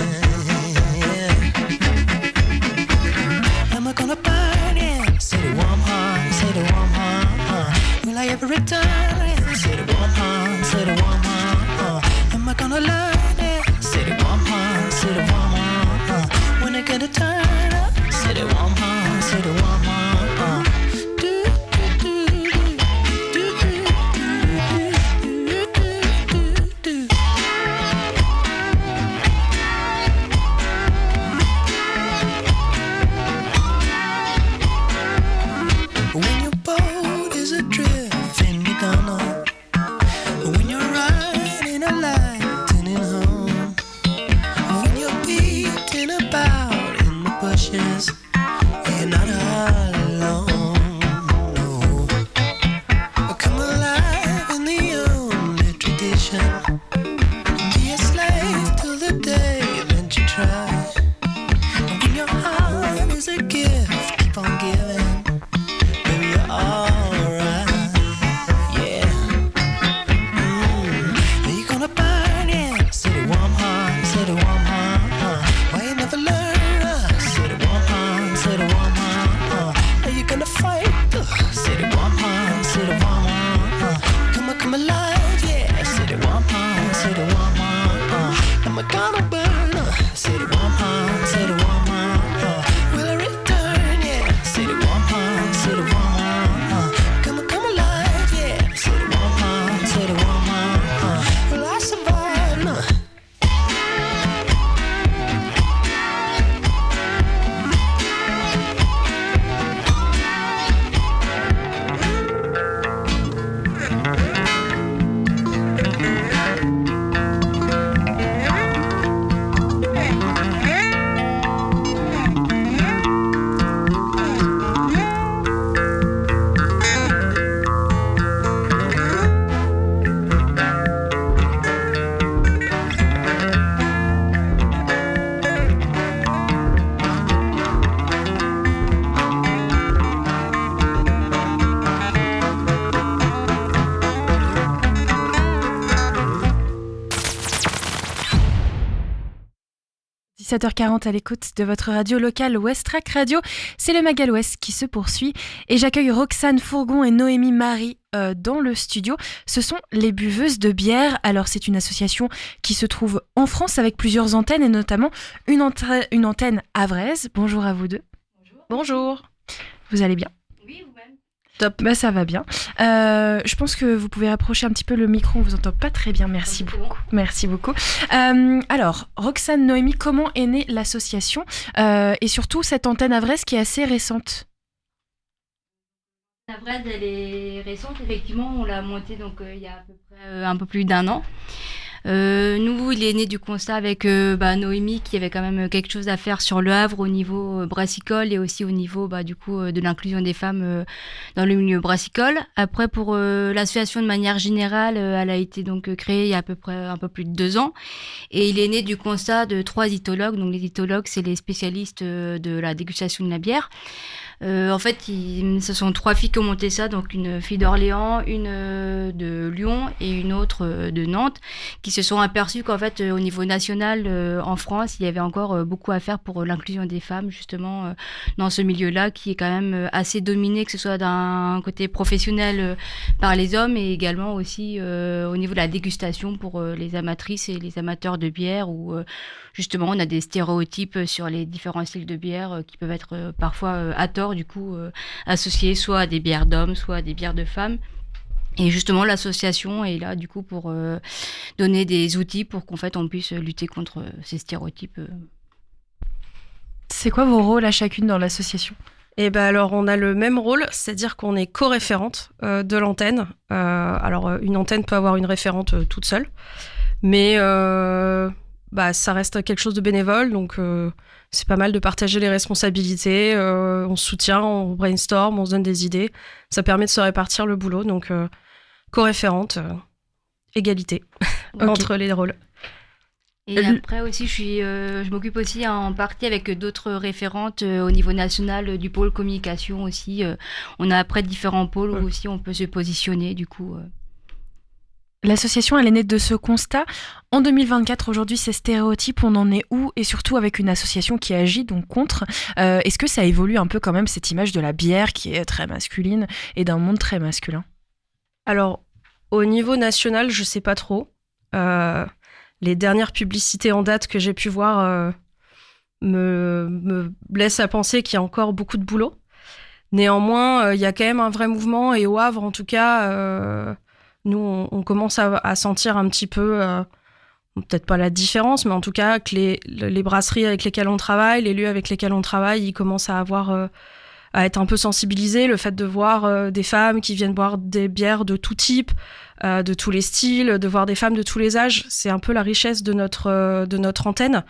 Am I gonna burn it? Say the warm heart, say the warm heart. Will I ever return it? Say the warm heart, say the warm heart. Am I gonna learn it? Say the warm heart, say the warm heart. When I get a turn up, say the warm heart, say the warm heart. Do do do do do do do do. When your boat is adrift and you don't know, when you're riding a light and in home, when you're beating about in the bushes, you're not alone, no. Come alive in the only tradition, be a slave till the day that you try. When your heart is a gift, keep on giving. Baby, you're alright, yeah. Are you gonna burn it? Say the warm heart, say the warm heart. Why you never learn? Say the warm heart, say the warm heart. Are you gonna fight? Say the warm heart, say the warm heart. Come alive, yeah. Say the warm heart, say the warm heart. Am I gonna burn? Say the warm heart, say the warm heart. Will I return? Yeah. Say the warm heart, say the warm heart. Come alive, yeah. Say the warm heart, say the warm heart. Will I survive? – 17h40 à l'écoute de votre radio locale Westrack Radio. C'est le Magal Ouest qui se poursuit et j'accueille Roxane Fourgon et Noémie Marie dans le studio. Ce sont les Buveuses de bière. Alors c'est une association qui se trouve en France avec plusieurs antennes et notamment une antenne havraise. Bonjour à vous deux. Bonjour. Vous allez bien? Oui, vous-même. Top, bah ça va bien. Je pense que vous pouvez rapprocher un petit peu le micro, on vous entend pas très bien. Merci beaucoup. Merci beaucoup. Alors, Roxane, Noémie, comment est née l'association et surtout cette antenne havraise qui est assez récente? La vraie, elle est récente, effectivement, on l'a montée donc il y a à peu près un peu plus d'un an. Nous, il est né du constat avec Noémie qui avait quand même quelque chose à faire sur le Havre au niveau brassicole et aussi au niveau du coup de l'inclusion des femmes dans le milieu brassicole. Après, pour l'association de manière générale, elle a été donc créée il y a à peu près un peu plus de 2 ans et il est né du constat de 3 ithologues. Donc les ithologues, c'est les spécialistes de la dégustation de la bière. En fait, ce sont 3 filles qui ont monté ça, donc une fille d'Orléans, une de Lyon et une autre de Nantes, qui se sont aperçues qu'en fait, au niveau national, en France, il y avait encore beaucoup à faire pour l'inclusion des femmes, justement, dans ce milieu-là, qui est quand même assez dominé, que ce soit d'un côté professionnel par les hommes et également aussi au niveau de la dégustation pour les amatrices et les amateurs de bière, où justement, on a des stéréotypes sur les différents styles de bière qui peuvent être parfois à tort, du coup, associés soit à des bières d'hommes, soit à des bières de femmes. Et justement, l'association est là, du coup, pour donner des outils pour qu'en fait, on puisse lutter contre ces stéréotypes. C'est quoi vos rôles à chacune dans l'association ? Et ben alors, on a le même rôle, c'est-à-dire qu'on est co-référente de l'antenne. Alors, une antenne peut avoir une référente toute seule, mais ça reste quelque chose de bénévole, donc c'est pas mal de partager les responsabilités. On se soutient, on brainstorm, on se donne des idées. Ça permet de se répartir le boulot, donc co-référente, égalité entre les rôles. Et après aussi, je m'occupe aussi en partie avec d'autres référentes au niveau national du pôle communication aussi. On a après différents pôles où aussi on peut se positionner, du coup. L'association, elle est née de ce constat. En 2024, aujourd'hui, ces stéréotypes, on en est où ? Et surtout avec une association qui agit donc contre. Est-ce que ça évolue un peu quand même, cette image de la bière qui est très masculine et d'un monde très masculin ? Alors, au niveau national, je sais pas trop. Les dernières publicités en date que j'ai pu voir me laissent à penser qu'il y a encore beaucoup de boulot. Néanmoins, il y a quand même un vrai mouvement. Et au Havre, en tout cas... Nous, on commence à sentir un petit peu, peut-être pas la différence, mais en tout cas que les brasseries avec lesquelles on travaille, les lieux avec lesquels on travaille, ils commencent à être un peu sensibilisés. Le fait de voir des femmes qui viennent boire des bières de tout type, de tous les styles, de voir des femmes de tous les âges, c'est un peu la richesse de notre antenne.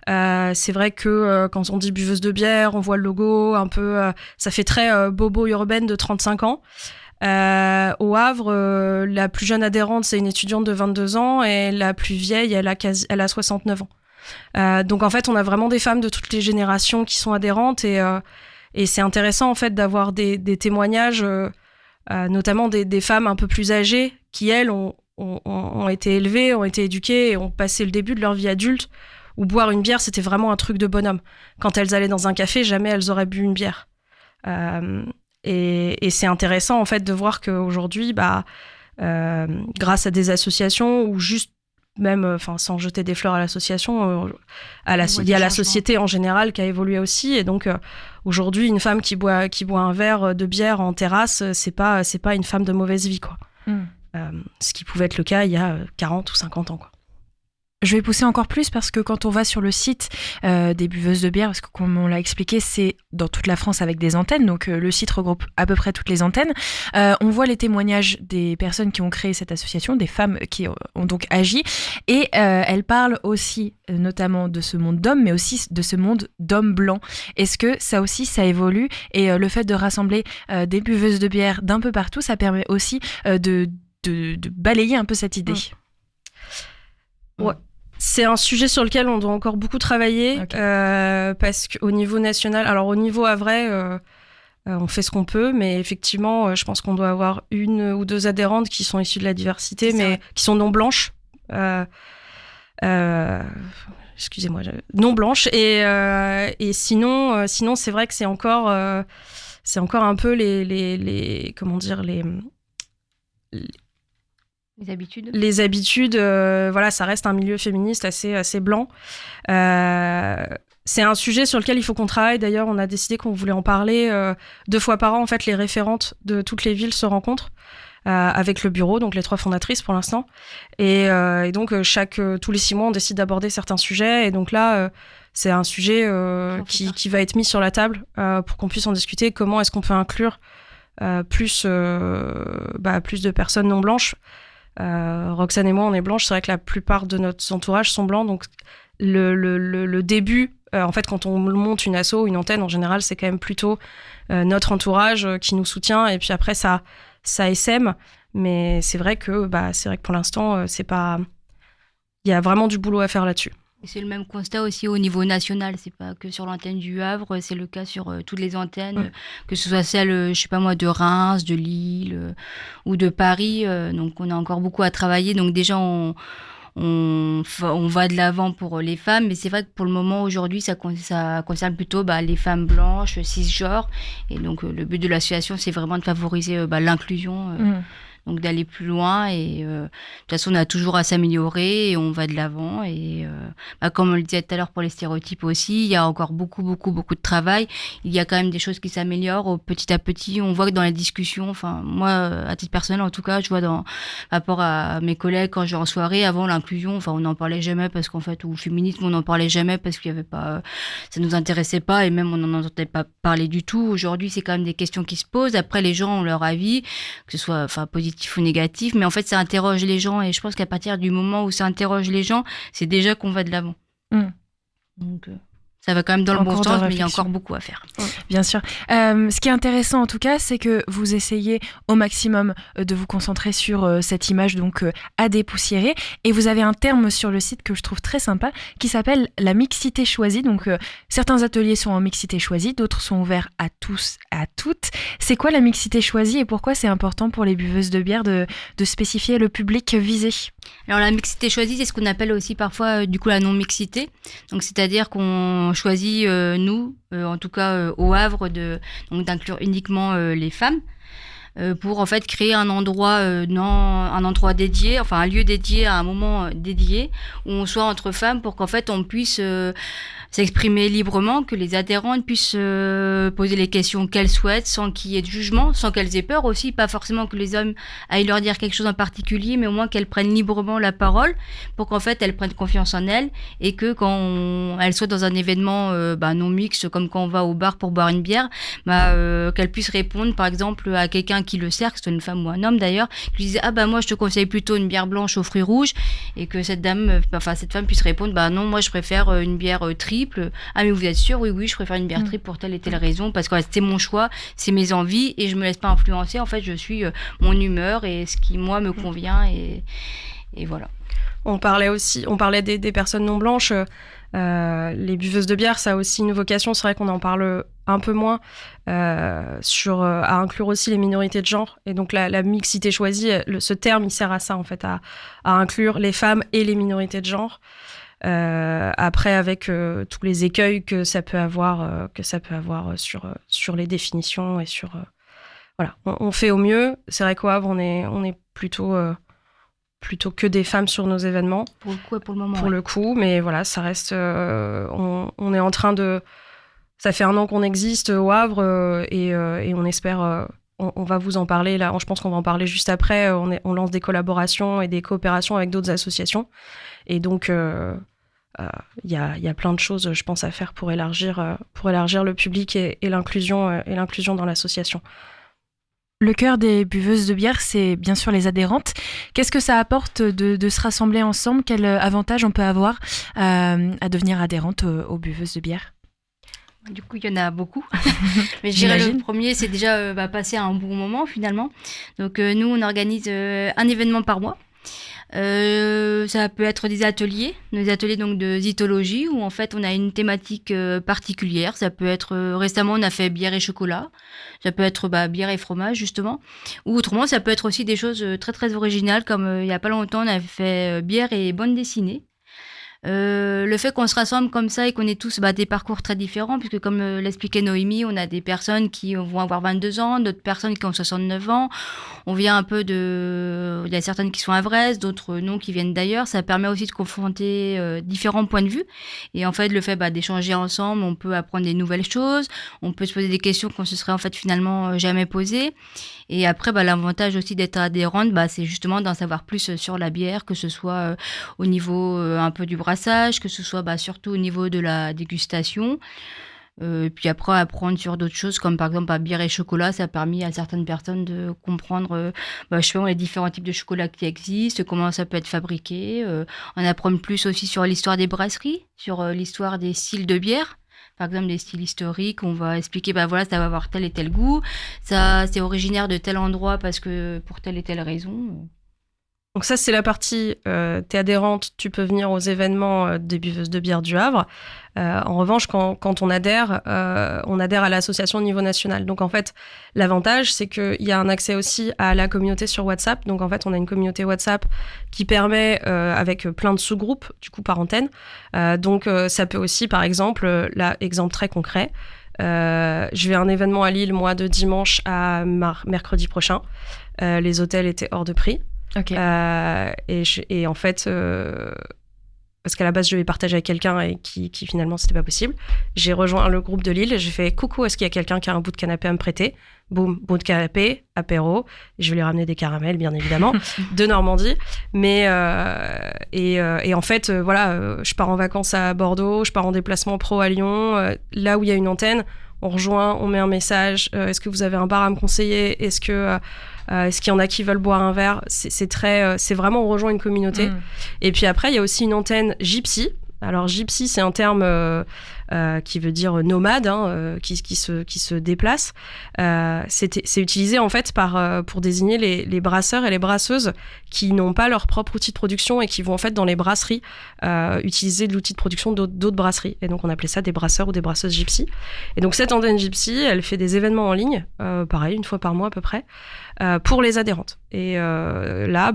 C'est vrai que quand on dit buveuse de bière, on voit le logo un peu, ça fait très bobo urbaine de 35 ans. Au Havre, la plus jeune adhérente, c'est une étudiante de 22 ans et la plus vieille, elle a 69 ans. Donc en fait, on a vraiment des femmes de toutes les générations qui sont adhérentes et c'est intéressant en fait d'avoir des témoignages, notamment des femmes un peu plus âgées qui, elles, ont été élevées, ont été éduquées et ont passé le début de leur vie adulte où boire une bière, c'était vraiment un truc de bonhomme. Quand elles allaient dans un café, jamais elles auraient bu une bière. Et c'est intéressant en fait de voir qu'aujourd'hui, grâce à des associations ou juste même, sans jeter des fleurs à l'association, il y a la société en général qui a évolué aussi. Et donc aujourd'hui, une femme qui boit un verre de bière en terrasse, c'est pas une femme de mauvaise vie, quoi. Ce qui pouvait être le cas il y a 40 ou 50 ans, quoi. Je vais pousser encore plus parce que quand on va sur le site des buveuses de bière, parce que comme on l'a expliqué, c'est dans toute la France avec des antennes, donc le site regroupe à peu près toutes les antennes. On voit les témoignages des personnes qui ont créé cette association, des femmes qui ont donc agi, et elles parlent aussi notamment de ce monde d'hommes, mais aussi de ce monde d'hommes blancs. Est-ce que ça aussi, ça évolue ? Et le fait de rassembler des buveuses de bière d'un peu partout, ça permet aussi de balayer un peu cette idée. Ouais. C'est un sujet sur lequel on doit encore beaucoup travailler, parce qu'au niveau national, alors au niveau havrais, on fait ce qu'on peut, mais effectivement, je pense qu'on doit avoir 1 ou 2 adhérentes qui sont issues de la diversité, mais qui sont non blanches. Excusez-moi, non blanches. Et sinon, c'est vrai que c'est encore un peu les comment dire, les habitudes. Les habitudes, voilà, ça reste un milieu féministe assez blanc. C'est un sujet sur lequel il faut qu'on travaille. D'ailleurs, on a décidé qu'on voulait en parler 2 fois par an. En fait, les référentes de toutes les villes se rencontrent avec le bureau, donc les 3 fondatrices pour l'instant. Et donc, tous les 6 mois, on décide d'aborder certains sujets. Et donc là, c'est un sujet qui va être mis sur la table pour qu'on puisse en discuter. Comment est-ce qu'on peut inclure plus de personnes non blanches. Roxane et moi, on est blanches. C'est vrai que la plupart de notre entourage sont blancs. Donc, le début, en fait, quand on monte une asso, une antenne, en général, c'est quand même plutôt notre entourage qui nous soutient. Et puis après, ça essaime. Mais c'est vrai que pour l'instant, c'est pas... Il y a vraiment du boulot à faire là-dessus. Et c'est le même constat aussi au niveau national. C'est pas que sur l'antenne du Havre, c'est le cas sur toutes les antennes, que ce soit celle, je sais pas moi, de Reims, de Lille ou de Paris. Donc on a encore beaucoup à travailler. Donc déjà on va de l'avant pour les femmes, mais c'est vrai que pour le moment aujourd'hui ça concerne plutôt les femmes blanches, cisgenres. Et donc le but de l'association c'est vraiment de favoriser l'inclusion. Donc d'aller plus loin et de toute façon on a toujours à s'améliorer et on va de l'avant et comme on le disait tout à l'heure pour les stéréotypes aussi, il y a encore beaucoup de travail. Il y a quand même des choses qui s'améliorent petit à petit. On voit que dans les discussions, enfin moi à titre personnel en tout cas, je vois par rapport à mes collègues quand je vais en soirée, avant l'inclusion, enfin on n'en parlait jamais parce qu'en fait, ou le féminisme on n'en parlait jamais parce qu'il y avait pas, ça nous intéressait pas et même on n'en entendait pas parler du tout. Aujourd'hui c'est quand même des questions qui se posent. Après les gens ont leur avis, que ce soit positif ou négatif, mais en fait ça interroge les gens et je pense qu'à partir du moment où ça interroge les gens, c'est déjà qu'on va de l'avant. Donc ça va quand même dans le bon sens, mais il y a encore beaucoup à faire. Bien sûr. Ce qui est intéressant en tout cas, c'est que vous essayez au maximum de vous concentrer sur cette image donc à dépoussiérer. Et vous avez un terme sur le site que je trouve très sympa qui s'appelle la mixité choisie. Donc certains ateliers sont en mixité choisie, d'autres sont ouverts à tous, à toutes. C'est quoi la mixité choisie et pourquoi c'est important pour les buveuses de bière de spécifier le public visé ? Alors la mixité choisie, c'est ce qu'on appelle aussi parfois du coup la non-mixité. Donc c'est-à-dire qu'on choisit, nous, en tout cas au Havre, donc d'inclure uniquement les femmes pour en fait créer un endroit dédié, enfin un lieu dédié à un moment dédié où on soit entre femmes pour qu'en fait on puisse s'exprimer librement, que les adhérentes puissent poser les questions qu'elles souhaitent sans qu'il y ait de jugement, sans qu'elles aient peur aussi, pas forcément que les hommes aillent leur dire quelque chose en particulier, mais au moins qu'elles prennent librement la parole pour qu'en fait elles prennent confiance en elles et que quand elles soient dans un événement non mixte, comme quand on va au bar pour boire une bière, qu'elles puissent répondre par exemple à quelqu'un qui le sert, que ce soit une femme ou un homme d'ailleurs, qui lui disait moi je te conseille plutôt une bière blanche aux fruits rouges, et que cette femme puisse répondre non, moi je préfère une bière triple. Mais vous êtes sûr? Oui, je préfère une bière triple pour telle et telle raison, parce que c'est mon choix, c'est mes envies, et je me laisse pas influencer. En fait, je suis mon humeur et ce qui, moi, me convient, et voilà. On parlait des personnes non blanches. Les buveuses de bière, ça a aussi une vocation. C'est vrai qu'on en parle un peu moins à inclure aussi les minorités de genre. Et donc la mixité choisie, ce terme, il sert à ça en fait, à inclure les femmes et les minorités de genre. Après, avec tous les écueils que ça peut avoir sur les définitions et sur voilà, on fait au mieux. C'est vrai qu'au Havre, on est plutôt que des femmes sur nos événements. Pour le coup et pour le moment. Pour le coup, mais voilà, ça reste. On est en train de. Ça fait 1 an qu'on existe au Havre et on espère. On va vous en parler là. Je pense qu'on va en parler juste après. On lance des collaborations et des coopérations avec d'autres associations. Et donc, il y a plein de choses, je pense, à faire pour élargir le public et l'inclusion dans l'association. Le cœur des buveuses de bière, c'est bien sûr les adhérentes. Qu'est-ce que ça apporte de se rassembler ensemble ? Quel avantage on peut avoir à devenir adhérente aux buveuses de bière ? Du coup, il y en a beaucoup. Mais je dirais le premier, c'est déjà passer un bon moment finalement. Donc nous, on organise un événement par mois. Ça peut être des ateliers donc de zytologie où en fait on a une thématique particulière. Ça peut être récemment on a fait bière et chocolat, ça peut être bière et fromage justement, ou autrement ça peut être aussi des choses très très originales comme il y a pas longtemps on a fait bière et bande dessinée. Le fait qu'on se rassemble comme ça et qu'on ait tous des parcours très différents, puisque comme l'expliquait Noémie, on a des personnes qui vont avoir 22 ans, d'autres personnes qui ont 69 ans. On vient un peu il y a certaines qui sont havraises, d'autres non, qui viennent d'ailleurs. Ça permet aussi de confronter différents points de vue. Et en fait, le fait d'échanger ensemble, on peut apprendre des nouvelles choses. On peut se poser des questions qu'on se serait en fait finalement jamais posées. Et après, l'avantage aussi d'être adhérente, c'est justement d'en savoir plus sur la bière, que ce soit au niveau un peu du brassage, que ce soit surtout au niveau de la dégustation. Puis après, apprendre sur d'autres choses, comme par exemple bière et chocolat, ça a permis à certaines personnes de comprendre les différents types de chocolat qui existent, comment ça peut être fabriqué. En apprendre plus aussi sur l'histoire des brasseries, sur l'histoire des styles de bière. Par exemple, des styles historiques, on va expliquer, ça va avoir tel et tel goût, ça, c'est originaire de tel endroit parce que pour telle et telle raison. Donc ça, c'est la partie, t'es adhérente, tu peux venir aux événements des buveuses de bière du Havre. En revanche, quand on adhère à l'association au niveau national. Donc en fait, l'avantage, c'est qu'il y a un accès aussi à la communauté sur WhatsApp. Donc en fait, on a une communauté WhatsApp qui permet, avec plein de sous-groupes, du coup par antenne. Donc ça peut aussi, par exemple, là, exemple très concret, je vais à un événement à Lille, moi, de dimanche à mercredi prochain. Les hôtels étaient hors de prix. Ok. Et en fait, parce qu'à la base, je devais partager avec quelqu'un et qui finalement, c'était pas possible. J'ai rejoint le groupe de Lille et j'ai fait « Coucou, est-ce qu'il y a quelqu'un qui a un bout de canapé à me prêter ?» Boum, bout de canapé, apéro. Je vais lui ramener des caramels, bien évidemment, de Normandie. Mais en fait, voilà, je pars en vacances à Bordeaux, je pars en déplacement pro à Lyon. Là où il y a une antenne, on rejoint, on met un message. Est-ce que vous avez un bar à me conseiller ? Est-ce qu'il y en a qui veulent boire un verre ? C'est vraiment, on rejoint une communauté. Et puis après, il y a aussi une antenne Gypsy. Alors Gypsy, c'est un terme qui veut dire nomade, qui se déplace. C'est utilisé en fait pour désigner les brasseurs et les brasseuses qui n'ont pas leur propre outil de production et qui vont en fait dans les brasseries utiliser de l'outil de production d'autres brasseries. Et donc on appelait ça des brasseurs ou des brasseuses Gypsy. Et donc cette antenne Gypsy, elle fait des événements en ligne, pareil, une fois par mois à peu près, pour les adhérentes. Et là,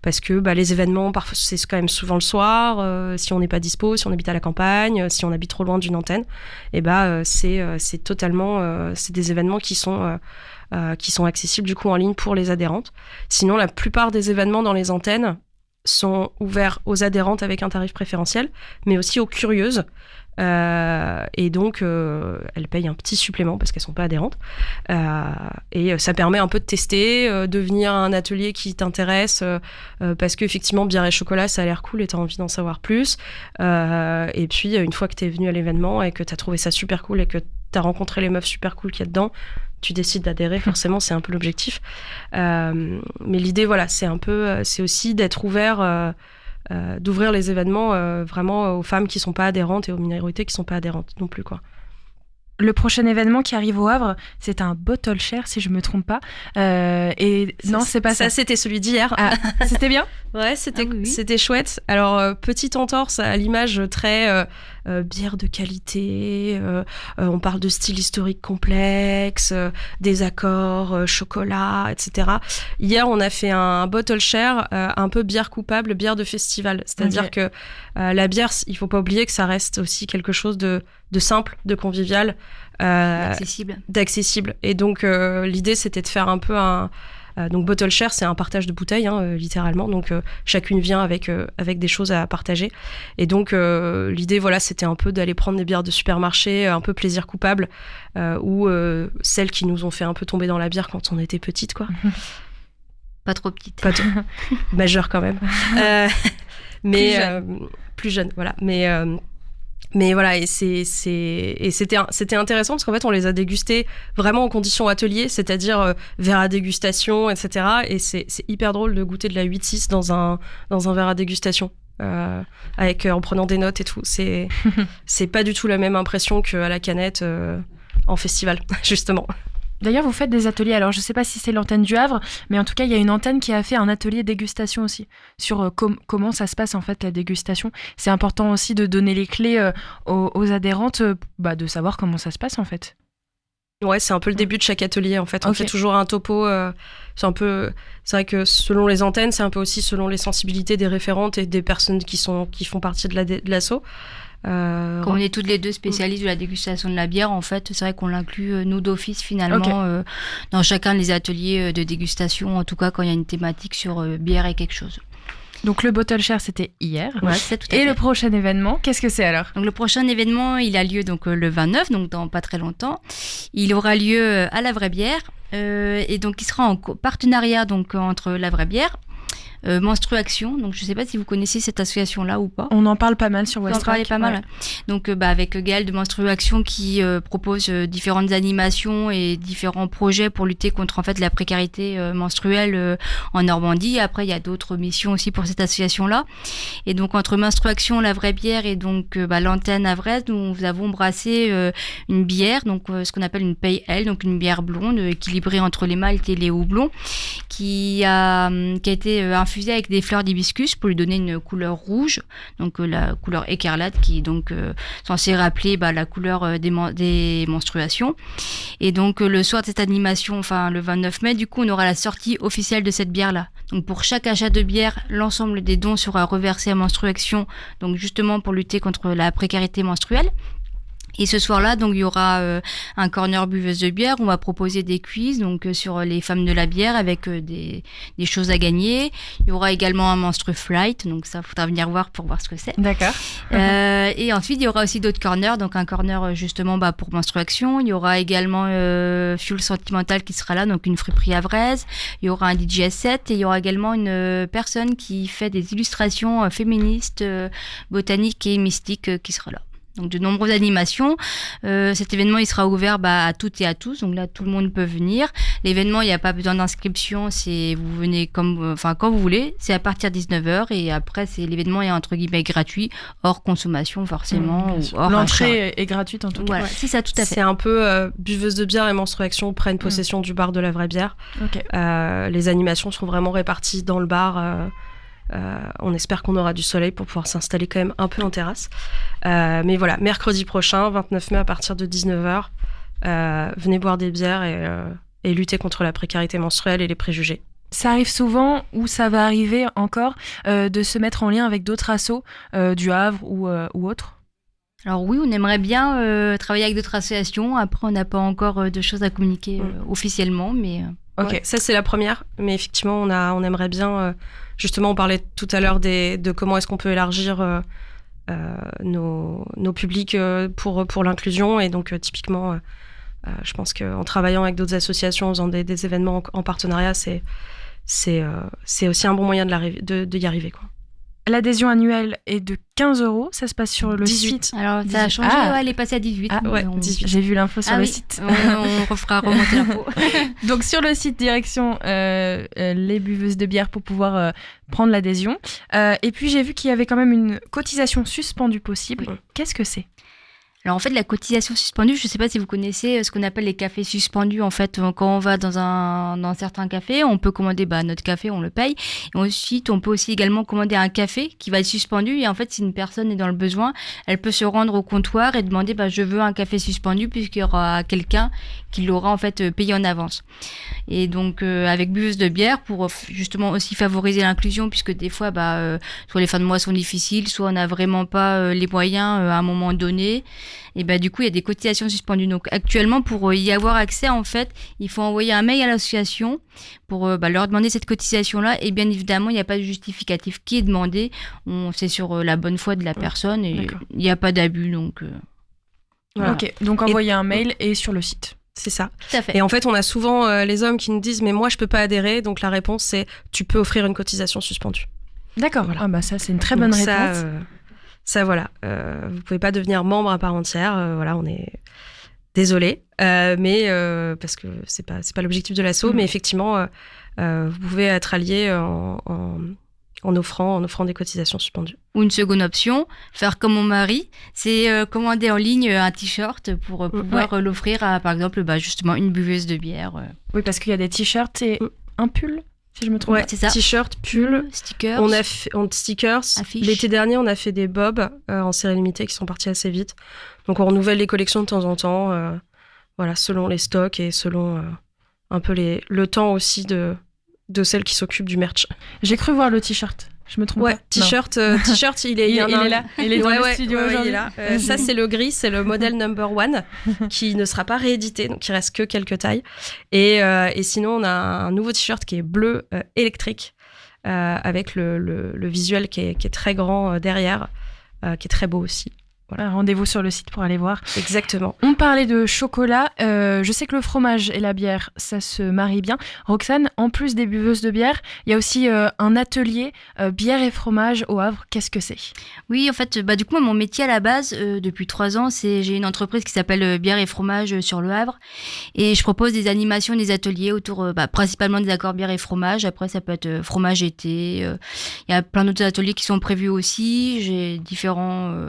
parce que les événements, parfois, c'est quand même souvent le soir, si on n'est pas dispo, si on habite à la campagne, si on habite trop loin d'une antenne, et c'est totalement, c'est des événements qui sont accessibles du coup en ligne pour les adhérentes. Sinon, la plupart des événements dans les antennes sont ouverts aux adhérentes avec un tarif préférentiel, mais aussi aux curieuses. Et donc, elles payent un petit supplément parce qu'elles ne sont pas adhérentes. Et ça permet un peu de tester, de venir à un atelier qui t'intéresse parce qu'effectivement, bière et chocolat, ça a l'air cool et tu as envie d'en savoir plus. Et puis, une fois que tu es venu à l'événement et que tu as trouvé ça super cool et que tu as rencontré les meufs super cool qu'il y a dedans, tu décides d'adhérer, forcément, c'est un peu l'objectif. Mais l'idée, voilà, c'est aussi d'être ouvert... d'ouvrir les événements vraiment aux femmes qui sont pas adhérentes et aux minorités qui sont pas adhérentes non plus, quoi. Le prochain événement qui arrive au Havre, c'est un bottle share, si je me trompe pas. Non, c'est pas ça. Ça, c'était celui d'hier. Ah, c'était bien ? Ouais, c'était chouette. Alors, petite entorse à l'image très bière de qualité. On parle de style historique complexe, des accords, chocolat, etc. Hier, on a fait un bottle share, un peu bière coupable, bière de festival. C'est-à-dire que la bière, il faut pas oublier que ça reste aussi quelque chose de simple, de convivial, d'accessible. Et donc, l'idée, c'était de faire un peu donc, bottle share, c'est un partage de bouteilles, littéralement. Donc, chacune vient avec des choses à partager. Et donc, l'idée, voilà, c'était un peu d'aller prendre des bières de supermarché, un peu plaisir coupable, ou celles qui nous ont fait un peu tomber dans la bière quand on était petite, quoi. Pas trop petite. Majeure quand même. Mais plus jeune, voilà. Mais voilà, et c'était intéressant parce qu'en fait, on les a dégustés vraiment en conditions atelier, c'est-à-dire verre à dégustation, etc. Et c'est hyper drôle de goûter de la 8-6 dans un verre à dégustation, en prenant des notes et tout. C'est pas du tout la même impression qu'à la canette en festival, justement. D'ailleurs, vous faites des ateliers. Alors, je ne sais pas si c'est l'antenne du Havre, mais en tout cas, il y a une antenne qui a fait un atelier dégustation aussi sur comment ça se passe en fait la dégustation. C'est important aussi de donner les clés aux adhérentes, de savoir comment ça se passe en fait. Ouais, c'est un peu le début de chaque atelier en fait. On fait toujours un topo. C'est vrai que selon les antennes, c'est un peu aussi selon les sensibilités des référentes et des personnes qui font partie de l'asso. Comme on est toutes les deux spécialistes de la dégustation de la bière, en fait, c'est vrai qu'on l'inclut, nous, d'office, finalement, dans chacun des ateliers de dégustation, en tout cas quand il y a une thématique sur bière et quelque chose. Donc le bottle share, c'était hier. Ouais, c'est tout à fait. Et le prochain événement, qu'est-ce que c'est alors ? Donc le prochain événement, il a lieu donc le 29, donc dans pas très longtemps. Il aura lieu à La Vraie Bière, et donc il sera en partenariat donc entre La Vraie Bière, Menstruaction, donc je ne sais pas si vous connaissez cette association-là ou pas. On en parle pas mal sur West Rock. Pas mal. Ouais. Donc avec Gaëlle de Menstruaction qui propose différentes animations et différents projets pour lutter contre en fait la précarité menstruelle en Normandie. Après il y a d'autres missions aussi pour cette association-là. Et donc entre Menstruaction, La Vraie Bière et donc l'antenne havraise, nous avons brassé une bière, donc ce qu'on appelle une Pale Ale, donc une bière blonde équilibrée entre les maltes et les houblons, qui a été infusé avec des fleurs d'hibiscus pour lui donner une couleur rouge, donc la couleur écarlate qui est donc censée rappeler la couleur des menstruations. Et donc le soir de cette animation, enfin le 29 mai, du coup on aura la sortie officielle de cette bière-là. Donc pour chaque achat de bière, l'ensemble des dons sera reversé à Menstruaction, donc justement pour lutter contre la précarité menstruelle. Et ce soir-là, donc il y aura un corner buveuse de bière. On va proposer des quiz donc sur les femmes de la bière avec des choses à gagner. Il y aura également un Menstru Flight, donc ça faudra venir voir pour voir ce que c'est. D'accord. Et ensuite il y aura aussi d'autres corners, donc un corner justement pour Menstruaction. Il y aura également Fuel Sentimental qui sera là, donc une friperie havraise. Il y aura un DJ set et il y aura également une personne qui fait des illustrations féministes, botaniques et mystiques qui sera là. Donc de nombreuses animations. Cet événement il sera ouvert à toutes et à tous, donc là tout le monde peut venir. L'événement il n'y a pas besoin d'inscription, c'est vous venez quand vous voulez. C'est à partir de 19h et après l'événement est entre guillemets gratuit, hors consommation forcément. Ou hors l'entrée achat. est gratuite en tout cas. Voilà, c'est ça, tout à fait. C'est un peu buveuse de bière et Menstruaction prennent possession du bar de la vraie bière. Okay. Les animations sont vraiment réparties dans le bar. On espère qu'on aura du soleil pour pouvoir s'installer quand même un peu en terrasse. Mais voilà, mercredi prochain, 29 mai à partir de 19h, venez boire des bières et lutter contre la précarité menstruelle et les préjugés. Ça arrive souvent, ou ça va arriver encore, de se mettre en lien avec d'autres assos du Havre ou autres? Alors oui, on aimerait bien travailler avec d'autres associations. Après, on n'a pas encore de choses à communiquer officiellement, mais... Ok, ouais, ça c'est la première, mais effectivement on aimerait bien, justement on parlait tout à l'heure de comment est-ce qu'on peut élargir nos publics pour l'inclusion, et donc typiquement je pense qu'en travaillant avec d'autres associations, en faisant des événements en partenariat, c'est aussi un bon moyen de y arriver, quoi. L'adhésion annuelle est de 15 €, ça se passe sur le 18. site. Alors ça a changé, elle est passée à 18. Ouais, 18. J'ai vu l'info sur le site. On refera remonter l'info. Donc sur le site, direction les buveuses de bière pour pouvoir prendre l'adhésion. Et puis j'ai vu qu'il y avait quand même une cotisation suspendue possible. Qu'est-ce que c'est ? Alors en fait, la cotisation suspendue, je ne sais pas si vous connaissez ce qu'on appelle les cafés suspendus. En fait, quand on va dans certains cafés, on peut commander notre café, on le paye. Et ensuite, on peut aussi également commander un café qui va être suspendu. Et en fait, si une personne est dans le besoin, elle peut se rendre au comptoir et demander je veux un café suspendu, puisqu'il y aura quelqu'un qui l'aura en fait payé en avance. Et donc avec buveuse de bière, pour justement aussi favoriser l'inclusion, puisque des fois, soit les fins de mois sont difficiles, soit on n'a vraiment pas les moyens à un moment donné. Et du coup, il y a des cotisations suspendues. Donc actuellement, pour y avoir accès, en fait, il faut envoyer un mail à l'association pour leur demander cette cotisation-là. Et bien évidemment, il n'y a pas de justificatif qui est demandé. C'est sur la bonne foi de la personne et il n'y a pas d'abus. Donc, voilà. Ok, donc envoyer un mail et sur le site. C'est ça. Tout à fait. Et en fait, on a souvent les hommes qui nous disent « mais moi, je peux pas adhérer ». Donc la réponse, c'est « tu peux offrir une cotisation suspendue ». D'accord, voilà. Ça, c'est une très bonne réponse. Ça, voilà. Vous pouvez pas devenir membre à part entière. Voilà, on est désolé. Mais parce que c'est pas l'objectif de l'asso. Mais effectivement, vous pouvez être allié en offrant des cotisations suspendues. Ou une seconde option, faire comme mon mari, c'est commander en ligne un t-shirt pour pouvoir l'offrir à, par exemple, justement une buveuse de bière. Oui, parce qu'il y a des t-shirts et un pull, si je me trompe. Ouais, c'est ça. T-shirt, pull, stickers. On a fait stickers. Affiches. L'été dernier, on a fait des bobs en série limitée qui sont partis assez vite. Donc on renouvelle les collections de temps en temps, voilà, selon les stocks et selon un peu le temps aussi de celles qui s'occupent du merch. J'ai cru voir le t-shirt. Je me trompe pas. T-shirt, il est là. Il est dans le studio aujourd'hui. Il est là. Ça, c'est le gris, c'est le modèle number 1 qui ne sera pas réédité, donc il reste que quelques tailles. Et sinon, on a un nouveau t-shirt qui est bleu électrique avec le visuel qui est très grand derrière, qui est très beau aussi. Voilà, rendez-vous sur le site pour aller voir. Exactement. On parlait de chocolat. Je sais que le fromage et la bière, ça se marie bien. Roxane, en plus des buveuses de bière, il y a aussi un atelier bière et fromage au Havre. Qu'est-ce que c'est ? Oui, en fait, du coup, mon métier à la base, depuis 3 ans, j'ai une entreprise qui s'appelle Bière et fromage sur le Havre. Et je propose des animations, des ateliers autour principalement des accords bière et fromage. Après, ça peut être fromage été. Il y a plein d'autres ateliers qui sont prévus aussi.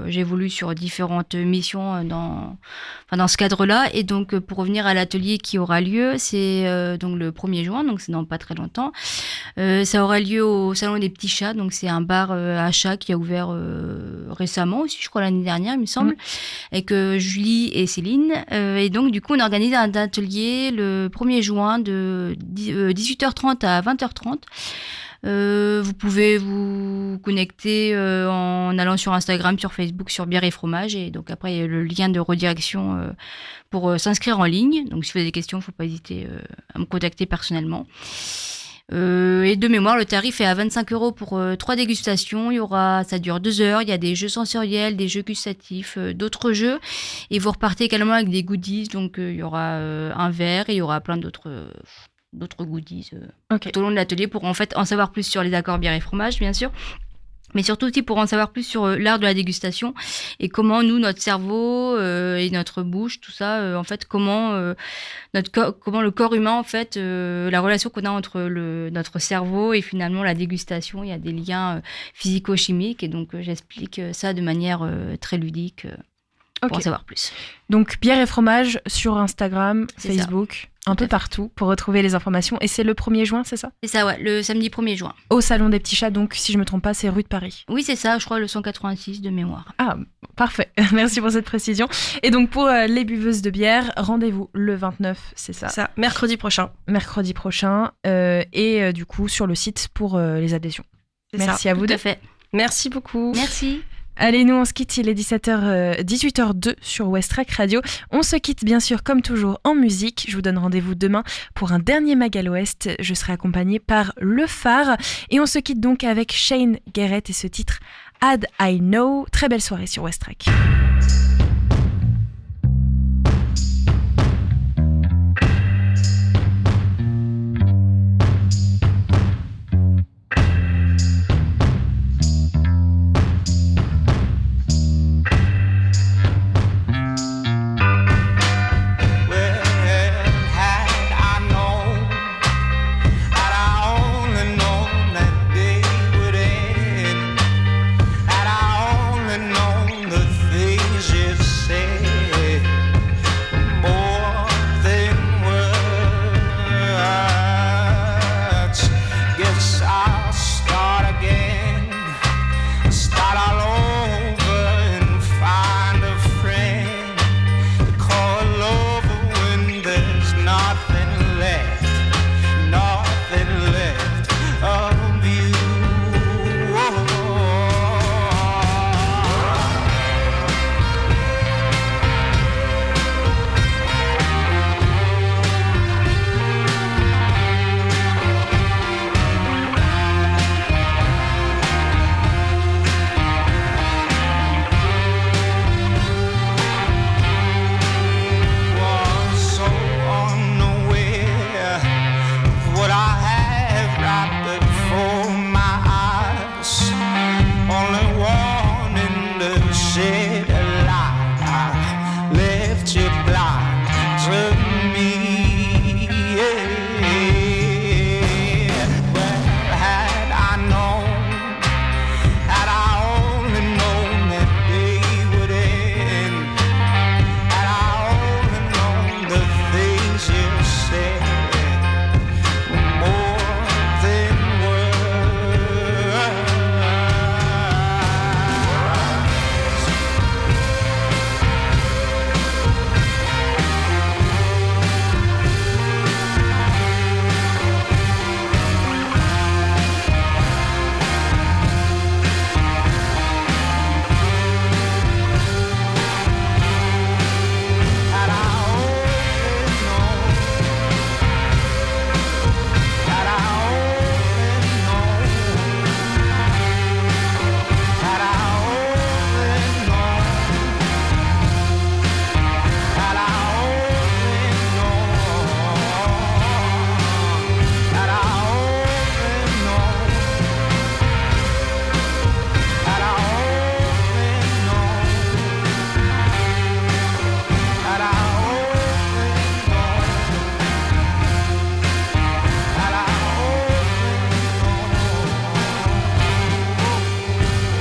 J'évolue sur sur différentes missions dans ce cadre-là. Et donc, pour revenir à l'atelier qui aura lieu, c'est donc le 1er juin, donc c'est dans pas très longtemps. Ça aura lieu au Salon des Petits Chats, donc c'est un bar à chats qui a ouvert récemment aussi, je crois l'année dernière, il me semble, avec Julie et Céline. Et donc, du coup, on organise un atelier le 1er juin de 18h30 à 20h30. Vous pouvez vous connecter en allant sur Instagram, sur Facebook, sur Bière et Fromage. Et donc après, il y a le lien de redirection pour s'inscrire en ligne. Donc si vous avez des questions, il ne faut pas hésiter à me contacter personnellement. Et de mémoire, le tarif est à 25 € pour 3 dégustations. Ça dure 2 heures. Il y a des jeux sensoriels, des jeux gustatifs, d'autres jeux. Et vous repartez également avec des goodies. Donc il y aura un verre et il y aura plein d'autres goodies tout au long de l'atelier pour en fait en savoir plus sur les accords bière et fromage, bien sûr. Mais surtout aussi pour en savoir plus sur l'art de la dégustation et comment nous, notre cerveau et notre bouche, tout ça, en fait, comment le corps humain, en fait, la relation qu'on a entre notre cerveau et finalement la dégustation, il y a des liens physico-chimiques et donc j'explique ça de manière très ludique pour en savoir plus. Donc Bière et Fromage sur Instagram, C'est Facebook, un peu partout pour retrouver les informations. Et c'est le 1er juin, c'est ça ? C'est ça, ouais, le samedi 1er juin. Au Salon des Petits Chats, donc si je me trompe pas, c'est rue de Paris. Oui, c'est ça, je crois le 186 de mémoire. Ah, parfait. Merci pour cette précision. Et donc pour les buveuses de bière, rendez-vous le 29, c'est ça ? Ça, mercredi prochain. Mercredi prochain. Et du coup, sur le site pour les adhésions. Merci à vous deux. Tout à fait. Merci beaucoup. Merci. Allez, nous on se quitte, il est 18h02 sur Westrack Radio. On se quitte bien sûr comme toujours en musique. Je vous donne rendez-vous demain pour un dernier Mag à l'Ouest. Je serai accompagnée par Le Phare. Et on se quitte donc avec Shane Garrett et ce titre Had I Know. Très belle soirée sur Westrack.